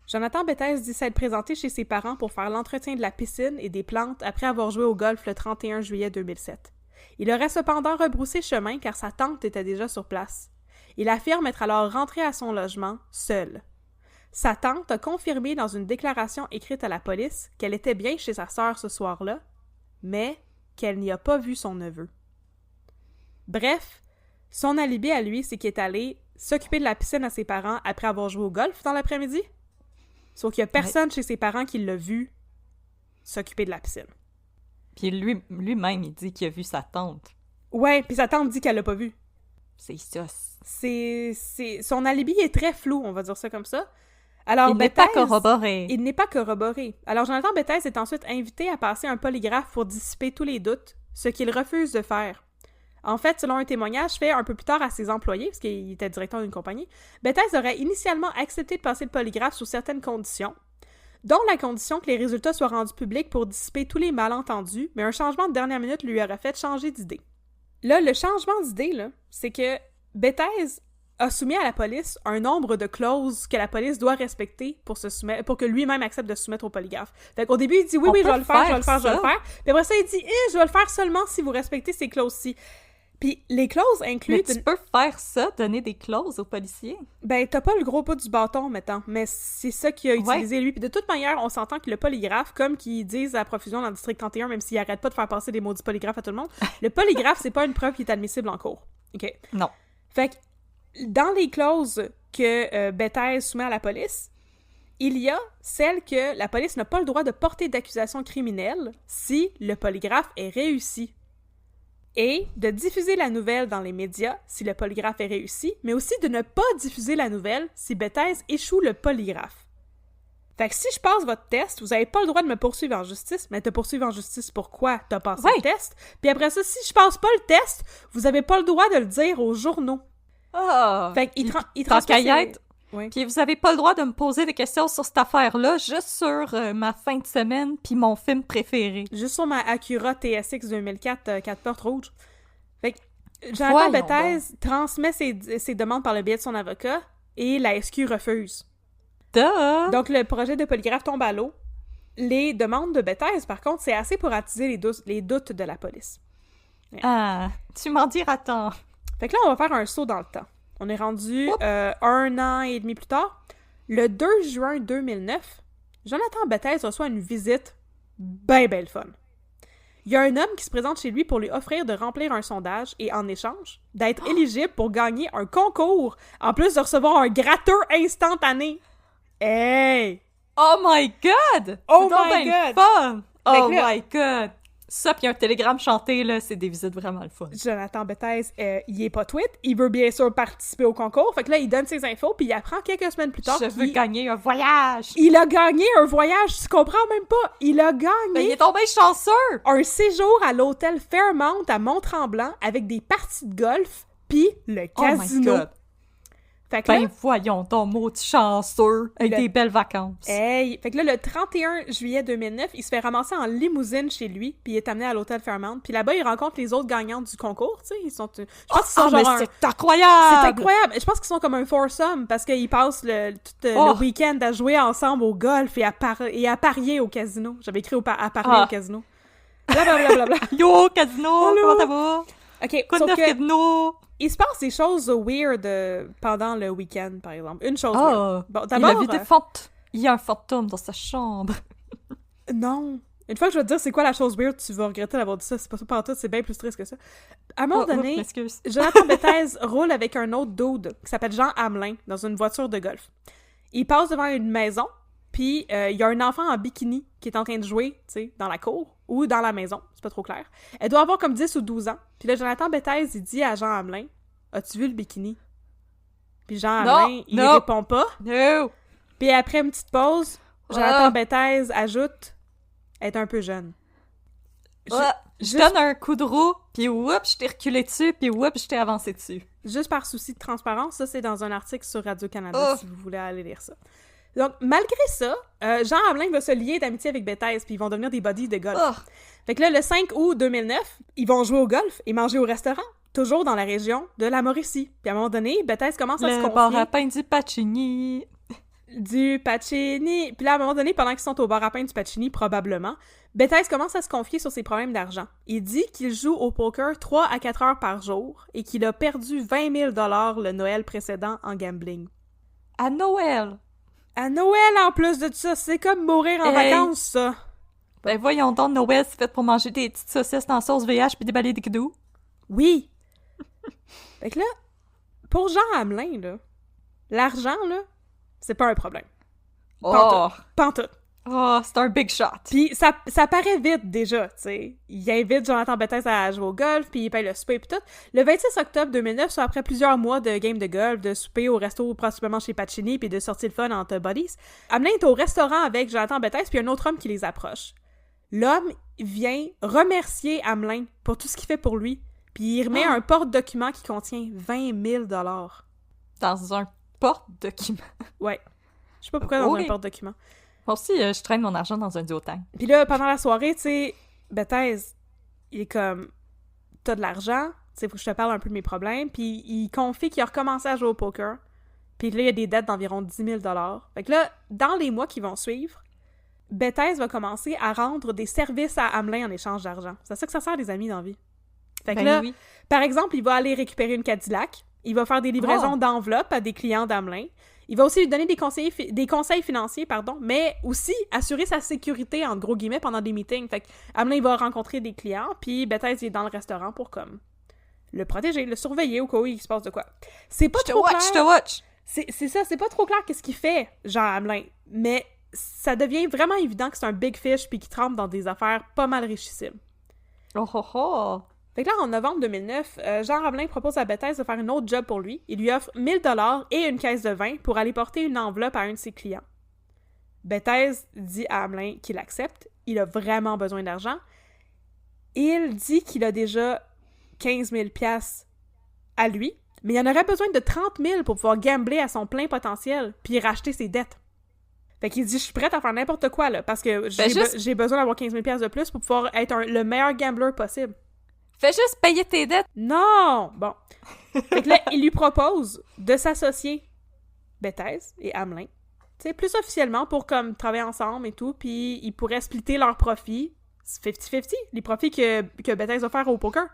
Jonathan Bethaise dit s'être présenté chez ses parents pour faire l'entretien de la piscine et des plantes après avoir joué au golf le 31 juillet 2007. Il aurait cependant rebroussé chemin car sa tante était déjà sur place. Il affirme être alors rentré à son logement, seul. Sa tante a confirmé dans une déclaration écrite à la police qu'elle était bien chez sa sœur ce soir-là, mais qu'elle n'y a pas vu son neveu. Bref, son alibi à lui, c'est qu'il est allé s'occuper de la piscine à ses parents après avoir joué au golf dans l'après-midi. Sauf qu'il n'y a personne chez ses parents qui l'a vu s'occuper de la piscine. Puis lui-même, il dit qu'il a vu sa tante. Ouais, puis sa tante dit qu'elle l'a pas vu. C'est ça. Son alibi est très flou, on va dire ça comme ça. Alors, il n'est pas corroboré. Il n'est pas corroboré. Alors, Jonathan Bethaise est ensuite invité à passer un polygraphe pour dissiper tous les doutes, ce qu'il refuse de faire. En fait, selon un témoignage fait un peu plus tard à ses employés, parce qu'il était directeur d'une compagnie, Bethes aurait initialement accepté de passer le polygraphe sous certaines conditions, dont la condition que les résultats soient rendus publics pour dissiper tous les malentendus, mais un changement de dernière minute lui aurait fait changer d'idée. Là, le changement d'idée, là, c'est que Bethes a soumis à la police un nombre de clauses que la police doit respecter pour que lui-même accepte de se soumettre au polygraphe. Fait qu'au début, il dit « Oui, je vais le faire, je vais le faire, je vais le faire. » Puis après ça, il dit « Je vais le faire seulement si vous respectez ces clauses-ci. » Puis les clauses incluent... Mais tu peux faire ça, donner des clauses aux policiers? Ben, t'as pas le gros bout du bâton, mettons, mais c'est ça qu'il a utilisé, lui. Puis de toute manière, on s'entend que le polygraphe, comme qu'ils disent à profusion dans le district 31, même s'ils arrêtent pas de faire passer des maudits polygraphes à tout le monde, le polygraphe, c'est pas une preuve qui est admissible en cours. OK? Non. Fait que, dans les clauses que Bethes soumet à la police, il y a celle que la police n'a pas le droit de porter d'accusation criminelle si le polygraphe est réussi. Et de diffuser la nouvelle dans les médias si le polygraphe est réussi, mais aussi de ne pas diffuser la nouvelle si Bethes échoue le polygraphe. Fait que si je passe votre test, vous avez pas le droit de me poursuivre en justice, mais te poursuivre en justice pourquoi t'as passé le test. Puis après ça, si je passe pas le test, vous avez pas le droit de le dire aux journaux. Ah! Fait qu'il transmet... Oui. Puis vous avez pas le droit de me poser des questions sur cette affaire-là, juste sur ma fin de semaine puis mon film préféré. Juste sur ma Acura TSX 2004 4 portes rouges. Fait que Jonathan Bethes transmet ses demandes par le biais de son avocat et la SQ refuse. Duh! Donc le projet de polygraphe tombe à l'eau. Les demandes de Bethes, par contre, c'est assez pour attiser les doutes de la police. Ah, tu m'en diras tant. Fait que là, on va faire un saut dans le temps. On est rendu 1 an et demi plus tard. Le 2 juin 2009, Jonathan Bethes reçoit une visite ben le fun. Il y a un homme qui se présente chez lui pour lui offrir de remplir un sondage et, en échange, d'être éligible pour gagner un concours, en plus de recevoir un gratteur instantané. Hey! Oh my God! Oh my God! Fun! Oh my God! Ça, puis un télégramme chanté, là, c'est des visites vraiment le fun. Jonathan Bethes, il est pas tweet, il veut bien sûr participer au concours, fait que là, il donne ses infos, puis il apprend quelques semaines plus tard Je veux gagner un voyage! Il a gagné un voyage, tu comprends même pas? Il a gagné... Ben, il est tombé chanceux! Un séjour à l'hôtel Fairmount à Mont-Tremblant avec des parties de golf, puis le casino. Oh my God! Fait que là, voyons ton maudit chanceux avec des belles vacances. Hey! Fait que là, le 31 juillet 2009, il se fait ramasser en limousine chez lui, puis il est amené à l'hôtel Fairmount. Puis là-bas, il rencontre les autres gagnantes du concours, tu sais. Ils sont... Je pense qu'ils sont genre... c'est incroyable! C'est incroyable! Je pense qu'ils sont comme un foursome, parce qu'ils passent tout le week-end à jouer ensemble au golf et à parier au casino. J'avais écrit à parier au casino. Blablabla. Yo, casino! Hello. Comment ça va? OK, sauf que... casino! Il se passe des choses weird pendant le week-end, par exemple. Une chose weird. Bon, d'abord, il y a un fantôme dans sa chambre. Non. Une fois que je vais te dire c'est quoi la chose weird, tu vas regretter d'avoir dit ça. C'est pas ça partout, c'est bien plus triste que ça. À un moment donné, Jonathan Bethes roule avec un autre dude qui s'appelle Jean Hamelin dans une voiture de golf. Il passe devant une maison, puis il y a un enfant en bikini qui est en train de jouer, tu sais, dans la cour ou dans la maison, c'est pas trop clair. Elle doit avoir comme 10 ou 12 ans. Puis là, Jonathan Bethes, il dit à Jean Hamelin, « As-tu vu le bikini? » Puis Jean Hamelin, il répond pas. Non! Puis après une petite pause, Jonathan Bethes ajoute, « Elle est un peu jeune. » Je donne un coup de roue, puis whoop, je t'ai reculé dessus, puis whoop, je t'ai avancé dessus. Juste par souci de transparence, ça c'est dans un article sur Radio-Canada, si vous voulez aller lire ça. Donc, malgré ça, Jean Hamelin va se lier d'amitié avec Bethes, puis ils vont devenir des buddies de golf. Fait que là, le 5 août 2009, ils vont jouer au golf et manger au restaurant, toujours dans la région de la Mauricie. Puis à un moment donné, Bethes commence à se confier... Le bar à pain du Pacini. Du Pacini. Puis là, à un moment donné, pendant qu'ils sont au bar à pain du Pacini, probablement, Bethes commence à se confier sur ses problèmes d'argent. Il dit qu'il joue au poker 3 à 4 heures par jour et qu'il a perdu 20 000 $ le Noël précédent en gambling. À Noël! À Noël, en plus de tout ça, c'est comme mourir en vacances, ça. Ben voyons donc, Noël, c'est fait pour manger des petites saucisses dans sauce VH puis déballer des cadeaux. Oui. Fait que là, pour Jean Hamelin, là, l'argent, là, c'est pas un problème. Pantoute. Oh, c'est un big shot. Puis ça paraît vite, déjà, tu sais. Il invite Jonathan Bethes à jouer au golf, puis il paye le souper puis tout. Le 26 octobre 2009, soit après plusieurs mois de game de golf, de souper au resto, principalement chez Pacini, puis de sorties de fun entre buddies, Hamelin est au restaurant avec Jonathan Bethes, puis un autre homme qui les approche. L'homme vient remercier Hamelin pour tout ce qu'il fait pour lui, Puis il remet un porte-document qui contient 20 000 $. Dans un porte-document? Ouais. Je sais pas pourquoi dans un porte-document. Moi aussi, je traîne mon argent dans un duotang. Puis là, pendant la soirée, tu sais, Bethesda, il est comme, t'as de l'argent, tu sais, faut que je te parle un peu de mes problèmes. Puis il confie qu'il a recommencé à jouer au poker. Puis là, il y a des dettes d'environ 10 000 $. Fait que là, dans les mois qui vont suivre, Bethesda va commencer à rendre des services à Hamelin en échange d'argent. C'est à ça que ça sert, des amis dans la vie. Fait que là, par exemple, il va aller récupérer une Cadillac, il va faire des livraisons d'enveloppes à des clients d'Hamelin, il va aussi lui donner des conseils financiers, mais aussi assurer sa sécurité, entre gros guillemets, pendant des meetings. Fait que Hamelin, il va rencontrer des clients, puis Bethesda, il est dans le restaurant pour, comme, le protéger, le surveiller au cas où il se passe de quoi. C'est pas trop clair. Je te watch! C'est ça, c'est pas trop clair qu'est-ce qu'il fait, Jean Hamelin, mais ça devient vraiment évident que c'est un big fish puis qu'il trempe dans des affaires pas mal richissimes. Oh! Fait que là, en novembre 2009, Jean Hamelin propose à Bethesda de faire une autre job pour lui. Il lui offre 1 000 $ et une caisse de vin pour aller porter une enveloppe à un de ses clients. Bethesda dit à Hamelin qu'il accepte. Il a vraiment besoin d'argent. Il dit qu'il a déjà 15 000 $ à lui, mais il en aurait besoin de 30 000 pour pouvoir gambler à son plein potentiel puis racheter ses dettes. Fait qu'il dit, je suis prête à faire n'importe quoi, là, parce que j'ai besoin d'avoir 15 000 $ de plus pour pouvoir être le meilleur gambler possible. Fais juste payer tes dettes! Non! Bon. Fait que là, il lui propose de s'associer, Bethesda et Hamelin, tu sais, plus officiellement pour, comme, travailler ensemble et tout, puis ils pourraient splitter leurs profits, 50-50, les profits que Bethesda va faire au poker.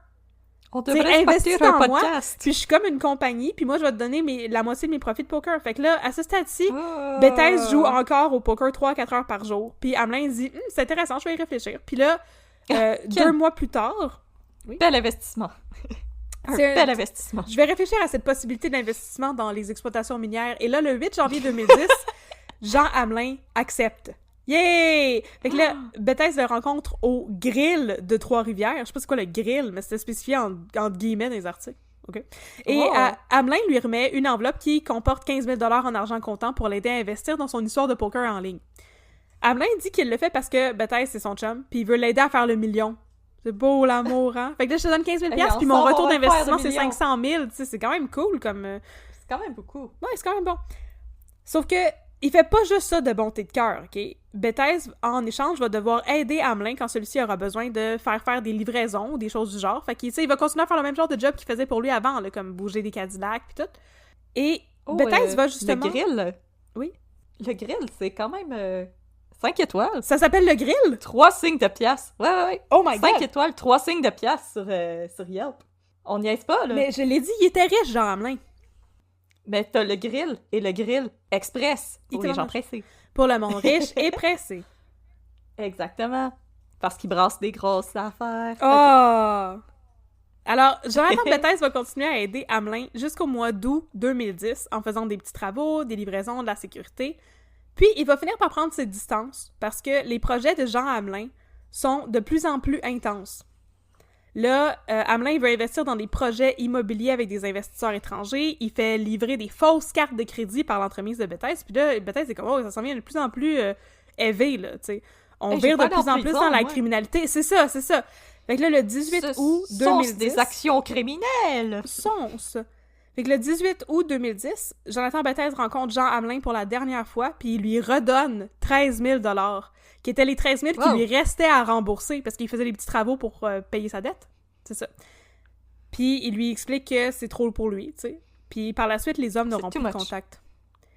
On devrait investir un podcast. Puis je suis comme une compagnie, puis moi, je vais te donner la moitié de mes profits de poker. Fait que là, à ce stade-ci, Bethesda joue encore au poker 3-4 heures par jour. Puis Hamelin dit « c'est intéressant, je vais y réfléchir. » Puis là, 2 mois plus tard... Oui? Bel investissement. Bel investissement. Je vais réfléchir à cette possibilité d'investissement dans les exploitations minières. Et là, le 8 janvier 2010, Jean Hamelin accepte. Yay! Fait que là, Bethesda le rencontre au grill de Trois-Rivières. Je sais pas c'est quoi le grill, mais c'était spécifié entre guillemets dans les articles. Okay. Et Hamelin lui remet une enveloppe qui comporte 15 000 $ en argent comptant pour l'aider à investir dans son histoire de poker en ligne. Hamelin dit qu'il le fait parce que Bethesda, c'est son chum, puis il veut l'aider à faire le million. C'est beau, l'amour, hein? Fait que là, je te donne 15 000 $, puis mon retour d'investissement, c'est 500 000. Tu sais, c'est quand même cool, comme... C'est quand même beaucoup. Ouais, c'est quand même bon. Sauf que, il fait pas juste ça de bonté de cœur, OK? Bethesda, en échange, va devoir aider Hamelin quand celui-ci aura besoin de faire des livraisons ou des choses du genre. Fait qu'il, tu sais, il va continuer à faire le même genre de job qu'il faisait pour lui avant, là, comme bouger des Cadillacs, puis tout. Et Bethesda va justement... Le grill? Oui? Le grill, c'est quand même... 5 étoiles. Ça s'appelle le grill? 3 signes de piastres. Ouais. Oh my God! 5 étoiles, 3 signes de piastres sur Yelp. On n'y aise pas, là. Mais je l'ai dit, il était riche, Jean Hamelin. Mais t'as le grill et le grill express pour les gens pressés. Pour le monde riche et pressé. Exactement. Parce qu'il brasse des grosses affaires. Oh! Alors, Jonathan Bethesda va continuer à aider Hamelin jusqu'au mois d'août 2010 en faisant des petits travaux, des livraisons, de la sécurité. Puis, il va finir par prendre ses distances parce que les projets de Jean Hamelin sont de plus en plus intenses. Là, Hamelin, il veut investir dans des projets immobiliers avec des investisseurs étrangers. Il fait livrer des fausses cartes de crédit par l'entremise de Bethesda. Puis là, Bethesda, c'est comme, oh, ça s'en vient de plus en plus élevé, là, tu sais. On vire de plus en plus dans la criminalité. C'est ça. Fait que là, le 18 août 2010... des actions criminelles! Fait que le 18 août 2010, Jonathan Bethesda rencontre Jean Hamelin pour la dernière fois, puis il lui redonne 13 000 $, qui étaient les 13 000 qui lui restaient à rembourser, parce qu'il faisait des petits travaux pour payer sa dette. C'est ça. Puis il lui explique que c'est trop pour lui, tu sais. Puis par la suite, les hommes n'auront plus de contact.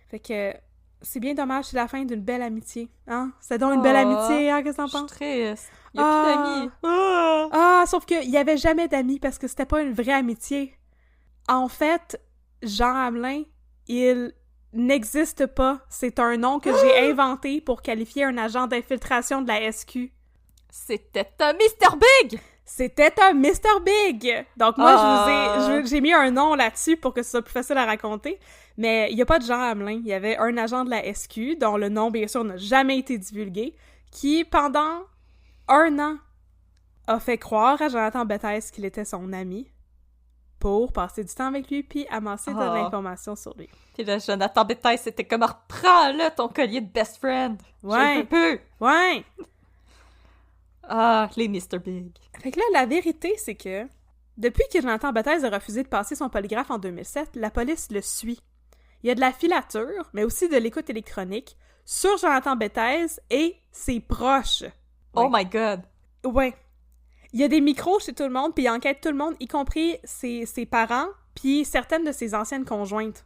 Fait que c'est bien dommage, c'est la fin d'une belle amitié. Hein? C'est donc une belle amitié, hein? Qu'est-ce que t'en penses? Je suis triste. Il y a plus d'amis. Sauf qu'il y avait jamais d'amis, parce que c'était pas une vraie amitié. En fait, Jean Hamelin, il n'existe pas. C'est un nom que j'ai inventé pour qualifier un agent d'infiltration de la SQ. C'était un Mr. Big! C'était un Mr. Big! Donc moi, j'ai mis un nom là-dessus pour que ce soit plus facile à raconter. Mais il n'y a pas de Jean Hamelin. Il y avait un agent de la SQ, dont le nom, bien sûr, n'a jamais été divulgué, qui, pendant 1 an, a fait croire à Jonathan Bethesda qu'il était son ami, pour passer du temps avec lui puis amasser de l'information sur lui. Puis là, Jonathan Bethesda, c'était comme « Reprends-le, ton collier de best friend! » Ouais! Je peux! Ouais! Ah, les Mr. Big. Fait que là, la vérité, c'est que Depuis que Jonathan Bethes a refusé de passer son polygraphe en 2007, la police le suit. Il y a de la filature, mais aussi de l'écoute électronique, sur Jonathan Bethes et ses proches. Oh my God! Ouais. Il y a des micros chez tout le monde, puis il enquête tout le monde, y compris ses parents, puis certaines de ses anciennes conjointes.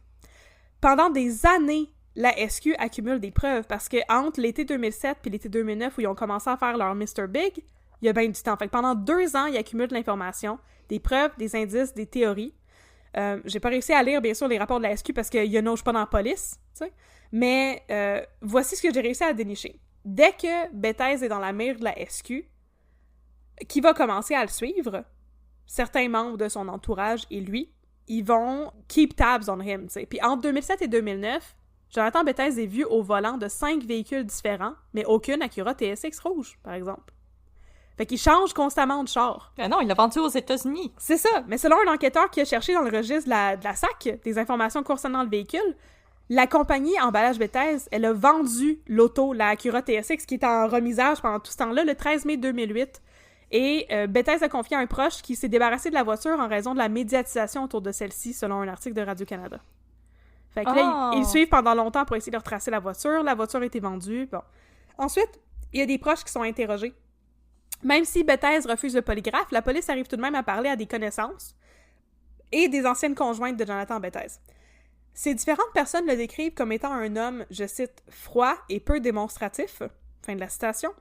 Pendant des années, la SQ accumule des preuves, parce que entre l'été 2007 puis l'été 2009, où ils ont commencé à faire leur Mr. Big, il y a bien du temps. Fait que pendant 2 ans, ils accumulent de l'information, des preuves, des indices, des théories. J'ai pas réussi à lire, bien sûr, les rapports de la SQ parce qu'il y en a pas dans la police, tu sais. Mais voici ce que j'ai réussi à dénicher. Dès que Bethes est dans la mire de la SQ, qui va commencer à le suivre, certains membres de son entourage et lui, ils vont keep tabs on him, tu sais. Puis entre 2007 et 2009, Jonathan Bethes est vu au volant de 5 véhicules différents, mais aucune Acura TSX rouge, par exemple. Fait qu'il change constamment de char. Ah non, il l'a vendu aux États-Unis. C'est ça, mais selon un enquêteur qui a cherché dans le registre de la SAC des informations concernant le véhicule, la compagnie Emballage Bethes, elle a vendu l'auto, la Acura TSX, qui est en remisage pendant tout ce temps-là, le 13 mai 2008. Et Bethes a confié à un proche qui s'est débarrassé de la voiture en raison de la médiatisation autour de celle-ci, selon un article de Radio-Canada. Fait que là, ils suivent pendant longtemps pour essayer de retracer la voiture. La voiture a été vendue. Bon. Ensuite, il y a des proches qui sont interrogés. Même si Bethes refuse le polygraphe, la police arrive tout de même à parler à des connaissances et des anciennes conjointes de Jonathan Bethes. Ces différentes personnes le décrivent comme étant un homme, je cite, froid et peu démonstratif. Fin de la citation.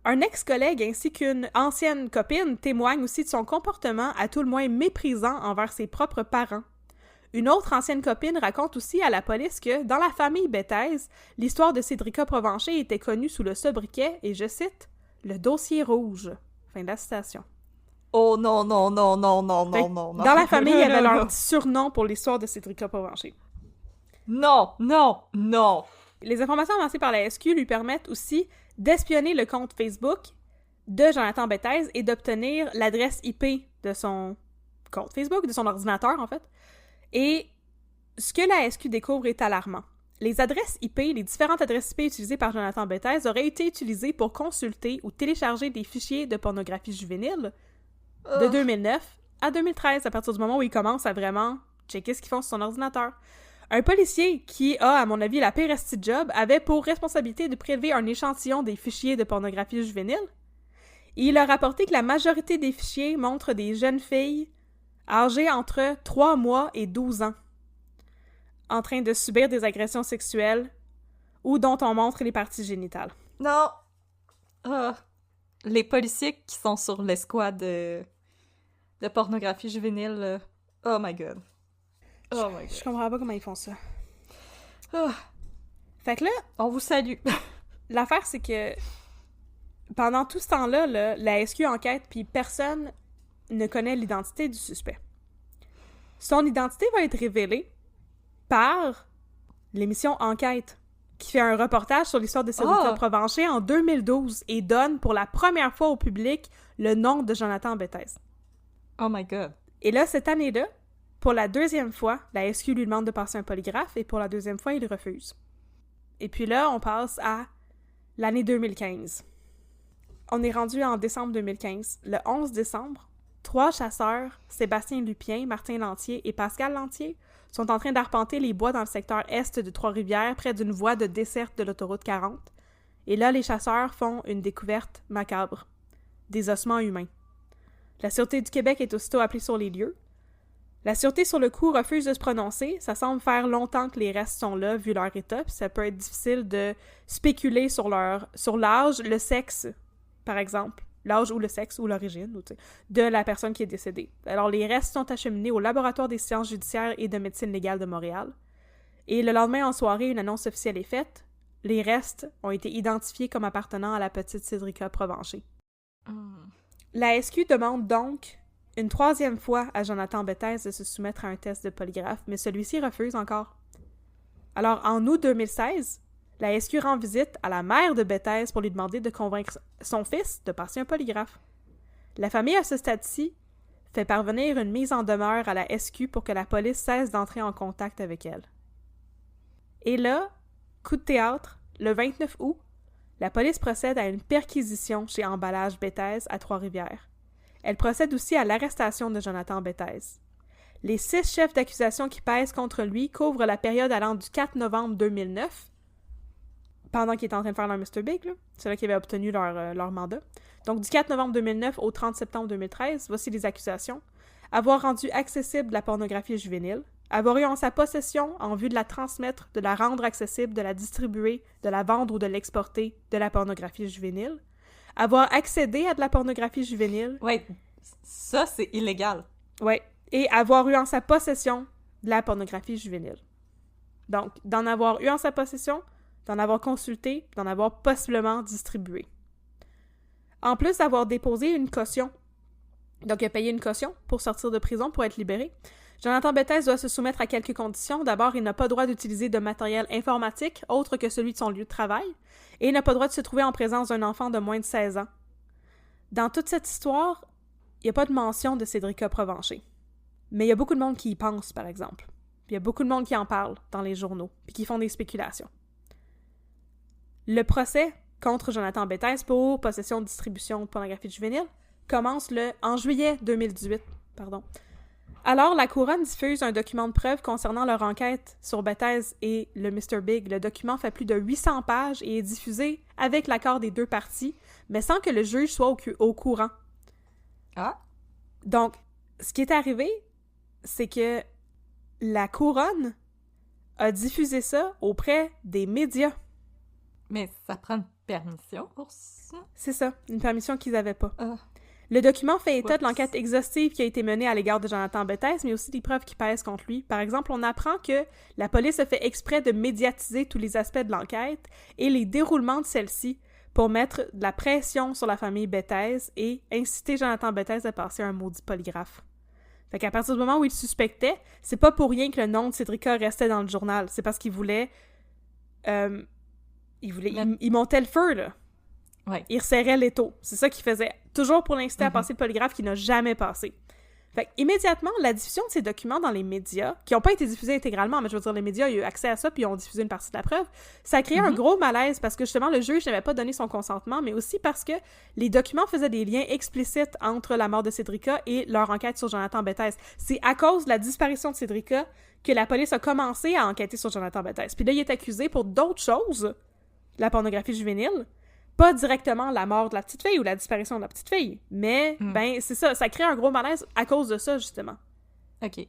Un ex-collègue ainsi qu'une ancienne copine témoignent aussi de son comportement à tout le moins méprisant envers ses propres parents. Une autre ancienne copine raconte aussi à la police que, dans la famille Bethes, l'histoire de Cédrica Provencher était connue sous le sobriquet, et je cite, « le dossier rouge ». Fin de la citation. Oh non, non, non, non, non, non, non, non. Dans la famille, il y avait leur petit surnom pour l'histoire de Cédrica Provencher. Non, non, non. Les informations avancées par la SQ lui permettent aussi d'espionner le compte Facebook de Jonathan Bethes et d'obtenir l'adresse IP de son compte Facebook, de son ordinateur, en fait. Et ce que la SQ découvre est alarmant. Les adresses IP, les différentes adresses IP utilisées par Jonathan Bethes auraient été utilisées pour consulter ou télécharger des fichiers de pornographie juvénile de 2009 à 2013, à partir du moment où il commence à vraiment checker ce qu'ils font sur son ordinateur. Un policier qui a, à mon avis, la pire esti de job, avait pour responsabilité de prélever un échantillon des fichiers de pornographie juvénile. Et il a rapporté que la majorité des fichiers montrent des jeunes filles âgées entre 3 mois et 12 ans, en train de subir des agressions sexuelles ou dont on montre les parties génitales. Non! Les policiers qui sont sur l'escouade de pornographie juvénile, oh my god. Oh my god. Je comprends pas comment ils font ça. Oh. Fait que là... On vous salue. L'affaire, c'est que pendant tout ce temps-là, la SQ enquête, puis personne ne connaît l'identité du suspect. Son identité va être révélée par l'émission Enquête, qui fait un reportage sur l'histoire de Cédrica Provencher en 2012 et donne pour la première fois au public le nom de Jonathan Bethes. Oh my god. Et là, cette année-là, pour la 2e fois, la SQ lui demande de passer un polygraphe et pour la 2e fois, il refuse. Et puis là, on passe à l'année 2015. On est rendu en décembre 2015. Le 11 décembre, 3 chasseurs, Sébastien Lupien, Martin Lantier et Pascal Lantier, sont en train d'arpenter les bois dans le secteur est de Trois-Rivières, près d'une voie de desserte de l'autoroute 40. Et là, les chasseurs font une découverte macabre. Des ossements humains. La Sûreté du Québec est aussitôt appelée sur les lieux. La Sûreté sur le coup refuse de se prononcer. Ça semble faire longtemps que les restes sont là, vu leur état, puis ça peut être difficile de spéculer sur l'âge, le sexe, par exemple. L'âge ou le sexe ou l'origine de la personne qui est décédée. Alors, les restes sont acheminés au Laboratoire des sciences judiciaires et de médecine légale de Montréal. Et le lendemain, en soirée, une annonce officielle est faite. Les restes ont été identifiés comme appartenant à la petite Cédrica Provencher. La SQ demande donc une 3e fois à Jonathan Bethes de se soumettre à un test de polygraphe, mais celui-ci refuse encore. Alors, en août 2016, la SQ rend visite à la mère de Bethes pour lui demander de convaincre son fils de passer un polygraphe. La famille, à ce stade-ci, fait parvenir une mise en demeure à la SQ pour que la police cesse d'entrer en contact avec elle. Et là, coup de théâtre, le 29 août, la police procède à une perquisition chez Emballage Bethes à Trois-Rivières. Elle procède aussi à l'arrestation de Jonathan Bethes. Les 6 chefs d'accusation qui pèsent contre lui couvrent la période allant du 4 novembre 2009, pendant qu'ils étaient en train de faire leur Mr. Big, là. C'est là qu'ils avaient obtenu leur mandat. Donc, du 4 novembre 2009 au 30 septembre 2013, voici les accusations. Avoir rendu accessible de la pornographie juvénile, avoir eu en sa possession en vue de la transmettre, de la rendre accessible, de la distribuer, de la vendre ou de l'exporter de la pornographie juvénile, avoir accédé à de la pornographie juvénile. Ouais, ça, c'est illégal. Ouais, et avoir eu en sa possession de la pornographie juvénile. Donc, d'en avoir eu en sa possession, d'en avoir consulté, d'en avoir possiblement distribué. En plus d'avoir déposé une caution, donc il a payé une caution pour sortir de prison, pour être libéré, Jonathan Bethes doit se soumettre à quelques conditions. D'abord, il n'a pas le droit d'utiliser de matériel informatique autre que celui de son lieu de travail, et il n'a pas le droit de se trouver en présence d'un enfant de moins de 16 ans. Dans toute cette histoire, il n'y a pas de mention de Cédrica Provencher. Mais il y a beaucoup de monde qui y pense, par exemple. Puis il y a beaucoup de monde qui en parle dans les journaux, puis qui font des spéculations. Le procès contre Jonathan Bethes pour possession de distribution de pornographie juvénile commence en juillet 2018. Alors, la Couronne diffuse un document de preuve concernant leur enquête sur Bethes et le Mr. Big. Le document fait plus de 800 pages et est diffusé avec l'accord des 2 parties, mais sans que le juge soit au courant. Ah! Donc, ce qui est arrivé, c'est que la Couronne a diffusé ça auprès des médias. Mais ça prend une permission pour ça? C'est ça, une permission qu'ils n'avaient pas. Ah. Le document fait état de l'enquête exhaustive qui a été menée à l'égard de Jonathan Bethes, mais aussi des preuves qui pèsent contre lui. Par exemple, on apprend que la police a fait exprès de médiatiser tous les aspects de l'enquête et les déroulements de celle-ci pour mettre de la pression sur la famille Bethes et inciter Jonathan Bethes à passer un maudit polygraphe. Fait qu'à partir du moment où il suspectait, c'est pas pour rien que le nom de Cédrica restait dans le journal. C'est parce qu'il voulait... Il montait le feu, là. Ouais. Il resserrait l'étau. C'est ça qu'il faisait. Toujours pour l'inciter à passer le polygraphe qui n'a jamais passé. Fait immédiatement, la diffusion de ces documents dans les médias, qui n'ont pas été diffusés intégralement, mais je veux dire, les médias ont eu accès à ça puis ils ont diffusé une partie de la preuve, ça a créé un gros malaise parce que justement, le juge n'avait pas donné son consentement, mais aussi parce que les documents faisaient des liens explicites entre la mort de Cédrica et leur enquête sur Jonathan Bethes. C'est à cause de la disparition de Cédrica que la police a commencé à enquêter sur Jonathan Bethes. Puis là, il est accusé pour d'autres choses, la pornographie juvénile, pas directement la mort de la petite fille ou la disparition de la petite fille, mais, ben, c'est ça, ça crée un gros malaise à cause de ça, justement. OK.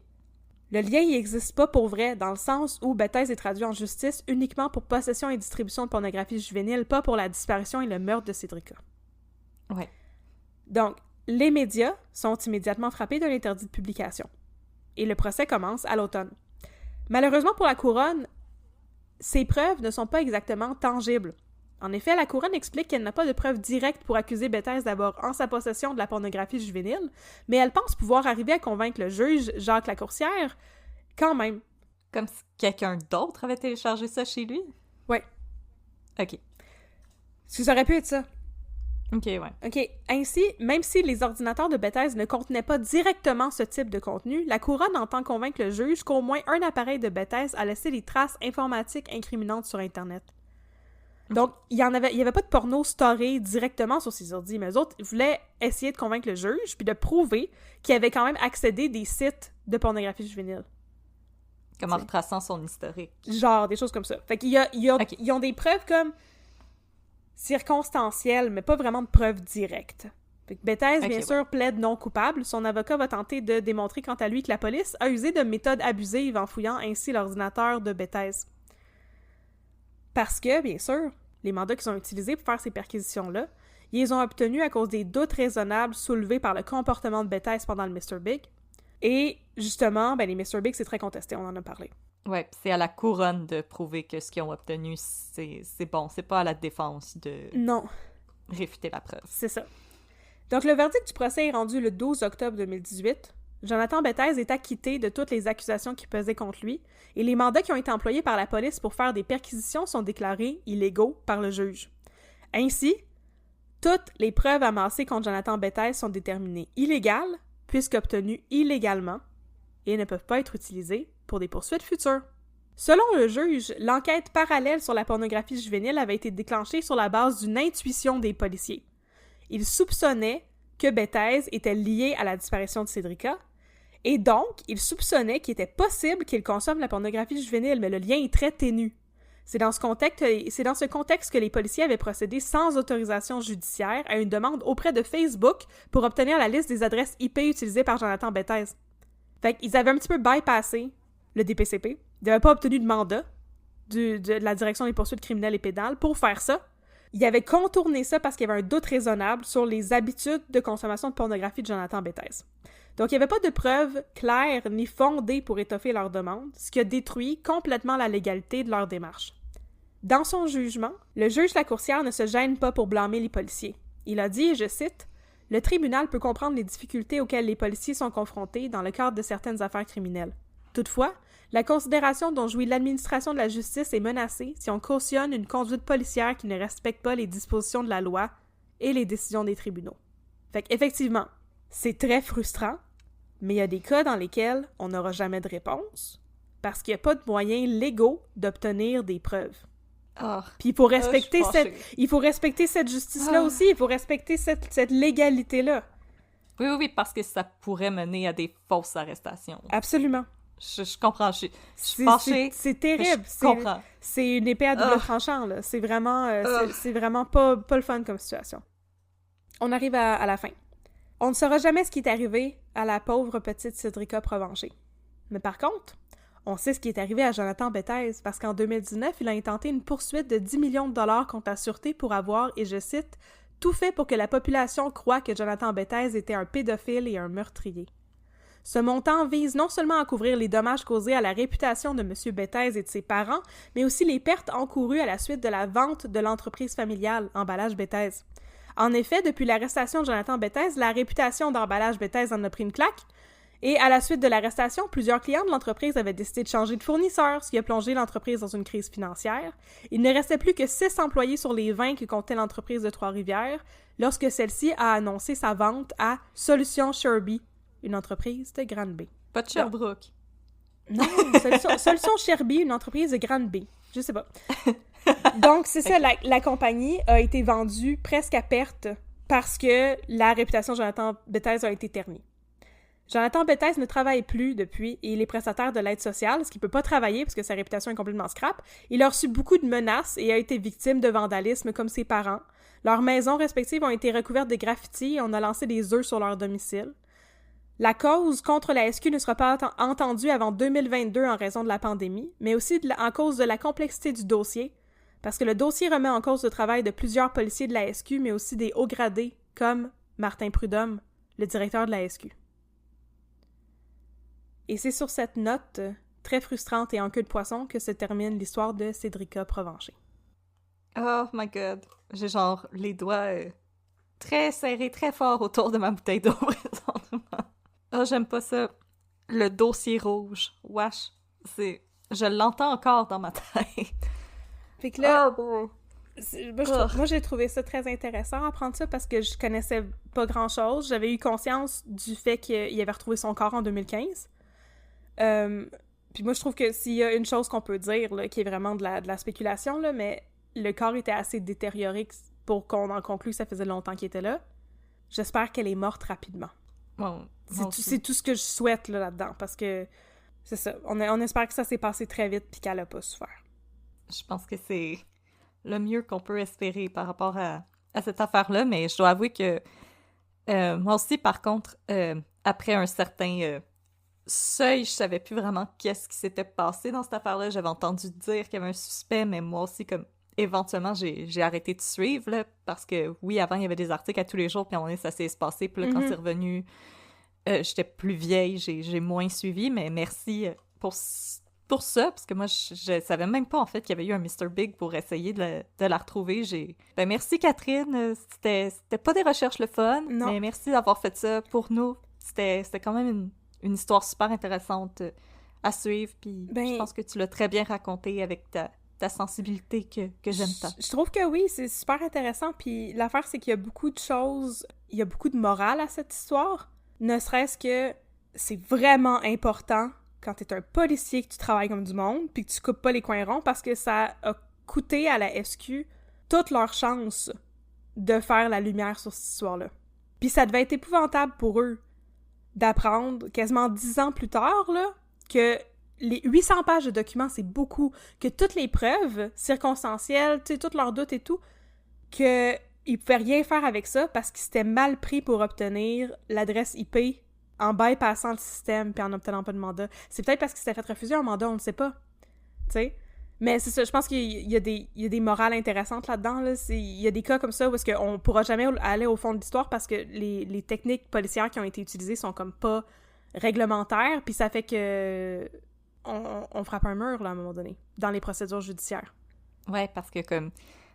Le lien, il n'existe pas pour vrai, dans le sens où Bethes est traduit en justice uniquement pour possession et distribution de pornographie juvénile, pas pour la disparition et le meurtre de Cédrica. Ouais. Donc, les médias sont immédiatement frappés d'un interdit de publication. Et le procès commence à l'automne. Malheureusement pour la Couronne, ces preuves ne sont pas exactement tangibles. En effet, la Couronne explique qu'elle n'a pas de preuves directes pour accuser Bethes d'avoir en sa possession de la pornographie juvénile, mais elle pense pouvoir arriver à convaincre le juge, Jacques Lacourcière, quand même. Comme si quelqu'un d'autre avait téléchargé ça chez lui? Ouais. OK. Ça aurait pu être ça. OK, ouais. OK. Ainsi, même si les ordinateurs de Bethes ne contenaient pas directement ce type de contenu, la Couronne entend convaincre le juge qu'au moins un appareil de Bethes a laissé des traces informatiques incriminantes sur Internet. Donc, il y avait pas de porno storé directement sur ces ordi, mais eux autres voulaient essayer de convaincre le juge puis de prouver qu'il avait quand même accédé des sites de pornographie juvénile. Comme en retraçant son historique. Genre, des choses comme ça. Fait ils ont des preuves comme circonstancielles, mais pas vraiment de preuves directes. Fait que Bethes, bien sûr, plaide non coupable. Son avocat va tenter de démontrer quant à lui que la police a usé de méthodes abusives en fouillant ainsi l'ordinateur de Bethes. Parce que, bien sûr, les mandats qu'ils ont utilisés pour faire ces perquisitions-là, ils les ont obtenus à cause des doutes raisonnables soulevés par le comportement de Bethes pendant le Mr. Big. Et, justement, ben les Mr. Big, c'est très contesté, on en a parlé. Ouais, c'est à la Couronne de prouver que ce qu'ils ont obtenu, c'est bon. C'est pas à la défense de réfuter la preuve. C'est ça. Donc, le verdict du procès est rendu le 12 octobre 2018. Jonathan Bethes est acquitté de toutes les accusations qui pesaient contre lui, et les mandats qui ont été employés par la police pour faire des perquisitions sont déclarés illégaux par le juge. Ainsi, toutes les preuves amassées contre Jonathan Bethes sont déterminées illégales, puisqu'obtenues illégalement, et ne peuvent pas être utilisées pour des poursuites futures. Selon le juge, l'enquête parallèle sur la pornographie juvénile avait été déclenchée sur la base d'une intuition des policiers. Ils soupçonnaient que Bethes était lié à la disparition de Cédrica, et donc, il soupçonnait qu'il était possible qu'il consomme la pornographie juvénile, mais le lien est très ténu. C'est dans ce contexte que les policiers avaient procédé sans autorisation judiciaire à une demande auprès de Facebook pour obtenir la liste des adresses IP utilisées par Jonathan Bethes. Fait qu'ils avaient un petit peu bypassé le DPCP. Ils n'avaient pas obtenu de mandat de la Direction des poursuites criminelles et pénales pour faire ça. Ils avaient contourné ça parce qu'il y avait un doute raisonnable sur les habitudes de consommation de pornographie de Jonathan Bethes. Donc, il n'y avait pas de preuves claires ni fondées pour étoffer leur demande, ce qui a détruit complètement la légalité de leur démarche. Dans son jugement, le juge Lacourcière ne se gêne pas pour blâmer les policiers. Il a dit, et je cite, « Le tribunal peut comprendre les difficultés auxquelles les policiers sont confrontés dans le cadre de certaines affaires criminelles. Toutefois, la considération dont jouit l'administration de la justice est menacée si on cautionne une conduite policière qui ne respecte pas les dispositions de la loi et les décisions des tribunaux. » Fait qu'effectivement, c'est très frustrant, mais il y a des cas dans lesquels on n'aura jamais de réponse parce qu'il n'y a pas de moyens légaux d'obtenir des preuves. Oh. Puis il faut respecter cette justice-là aussi, il faut respecter cette légalité-là. Oui, parce que ça pourrait mener à des fausses arrestations. Absolument. Je comprends, je suis fâchée. C'est terrible. Je comprends. C'est une épée à double tranchant, là. C'est vraiment, c'est vraiment pas le fun comme situation. On arrive à la fin. On ne saura jamais ce qui est arrivé à la pauvre petite Cédrica Provencher. Mais par contre, on sait ce qui est arrivé à Jonathan Bethes parce qu'en 2019, il a intenté une poursuite de 10 millions de dollars contre la Sûreté pour avoir, et je cite, « tout fait pour que la population croie que Jonathan Bethes était un pédophile et un meurtrier ». Ce montant vise non seulement à couvrir les dommages causés à la réputation de M. Bethes et de ses parents, mais aussi les pertes encourues à la suite de la vente de l'entreprise familiale Emballage Bethes. En effet, depuis l'arrestation de Jonathan Bethes, la réputation d'Emballage Bethes en a pris une claque, et à la suite de l'arrestation, plusieurs clients de l'entreprise avaient décidé de changer de fournisseur, ce qui a plongé l'entreprise dans une crise financière. Il ne restait plus que 6 employés sur les 20 que comptait l'entreprise de Trois-Rivières lorsque celle-ci a annoncé sa vente à Solutions Sherby, une entreprise de Granby. Pas de Sherbrooke. Non, Solutions Sherby, une entreprise de Granby. Je sais pas. Donc, c'est ça, la compagnie a été vendue presque à perte parce que la réputation de Jonathan Bethes a été ternie. Jonathan Bethes ne travaille plus depuis et il est prestataire de l'aide sociale, ce qui peut pas travailler parce que sa réputation est complètement scrap. Il a reçu beaucoup de menaces et a été victime de vandalisme comme ses parents. Leurs maisons respectives ont été recouvertes de graffitis et on a lancé des œufs sur leur domicile. La cause contre la SQ ne sera pas entendue avant 2022 en raison de la pandémie, mais aussi en cause de la complexité du dossier, parce que le dossier remet en cause le travail de plusieurs policiers de la SQ, mais aussi des hauts gradés, comme Martin Prudhomme, le directeur de la SQ. Et c'est sur cette note très frustrante et en queue de poisson que se termine l'histoire de Cédrica Provencher. Oh my god. J'ai genre les doigts très serrés, très fort autour de ma bouteille d'eau présentement. Oh, j'aime pas ça. Le dossier rouge. Wesh. Je l'entends encore dans ma tête. Fait que là... Oh, moi, j'ai trouvé ça très intéressant apprendre ça parce que je connaissais pas grand-chose. J'avais eu conscience du fait qu'il avait retrouvé son corps en 2015. Puis moi, je trouve que s'il y a une chose qu'on peut dire, là, qui est vraiment de la spéculation, là, mais le corps était assez détérioré pour qu'on en conclue que ça faisait longtemps qu'il était là. J'espère qu'elle est morte rapidement. Bon, c'est tout ce que je souhaite là-dedans, parce que c'est ça. On espère que ça s'est passé très vite puis qu'elle a pas souffert. Je pense que c'est le mieux qu'on peut espérer par rapport à cette affaire-là, mais je dois avouer que moi aussi, par contre, après un certain seuil, je savais plus vraiment qu'est-ce qui s'était passé dans cette affaire-là. J'avais entendu dire qu'il y avait un suspect, mais moi aussi, comme éventuellement, j'ai arrêté de suivre, là, parce que, oui, avant, il y avait des articles à tous les jours, puis à un moment donné, ça s'est espacé, puis là, quand c'est revenu, j'étais plus vieille, j'ai moins suivi, mais merci pour ça, parce que moi, je savais même pas, en fait, qu'il y avait eu un Mr. Big pour essayer de la retrouver. Ben, merci, Catherine, c'était pas des recherches le fun, non. Mais merci d'avoir fait ça pour nous. C'était quand même une histoire super intéressante à suivre, puis je pense que tu l'as très bien raconté avec ta sensibilité que j'aime tant. Je trouve que oui, c'est super intéressant, puis l'affaire, c'est qu'il y a beaucoup de choses, il y a beaucoup de morale à cette histoire, ne serait-ce que c'est vraiment important quand t'es un policier que tu travailles comme du monde, puis que tu coupes pas les coins ronds, parce que ça a coûté à la SQ toute leur chance de faire la lumière sur cette histoire-là. Puis ça devait être épouvantable pour eux d'apprendre, quasiment 10 ans plus tard, là, que les 800 pages de documents, c'est beaucoup, que toutes les preuves circonstancielles, tu sais, tous leurs doutes et tout, qu'ils pouvaient rien faire avec ça parce qu'ils s'étaient mal pris pour obtenir l'adresse IP en bypassant le système puis en obtenant pas de mandat. C'est peut-être parce qu'ils s'étaient fait refuser un mandat, on ne sait pas. Tu sais? Mais c'est ça, je pense qu'il y a des morales intéressantes là-dedans. Là. Il y a des cas comme ça où est-ce qu'on pourra jamais aller au fond de l'histoire parce que les techniques policières qui ont été utilisées sont comme pas réglementaires, puis ça fait que on frappe un mur, là, à un moment donné, dans les procédures judiciaires. Ouais, parce que comme,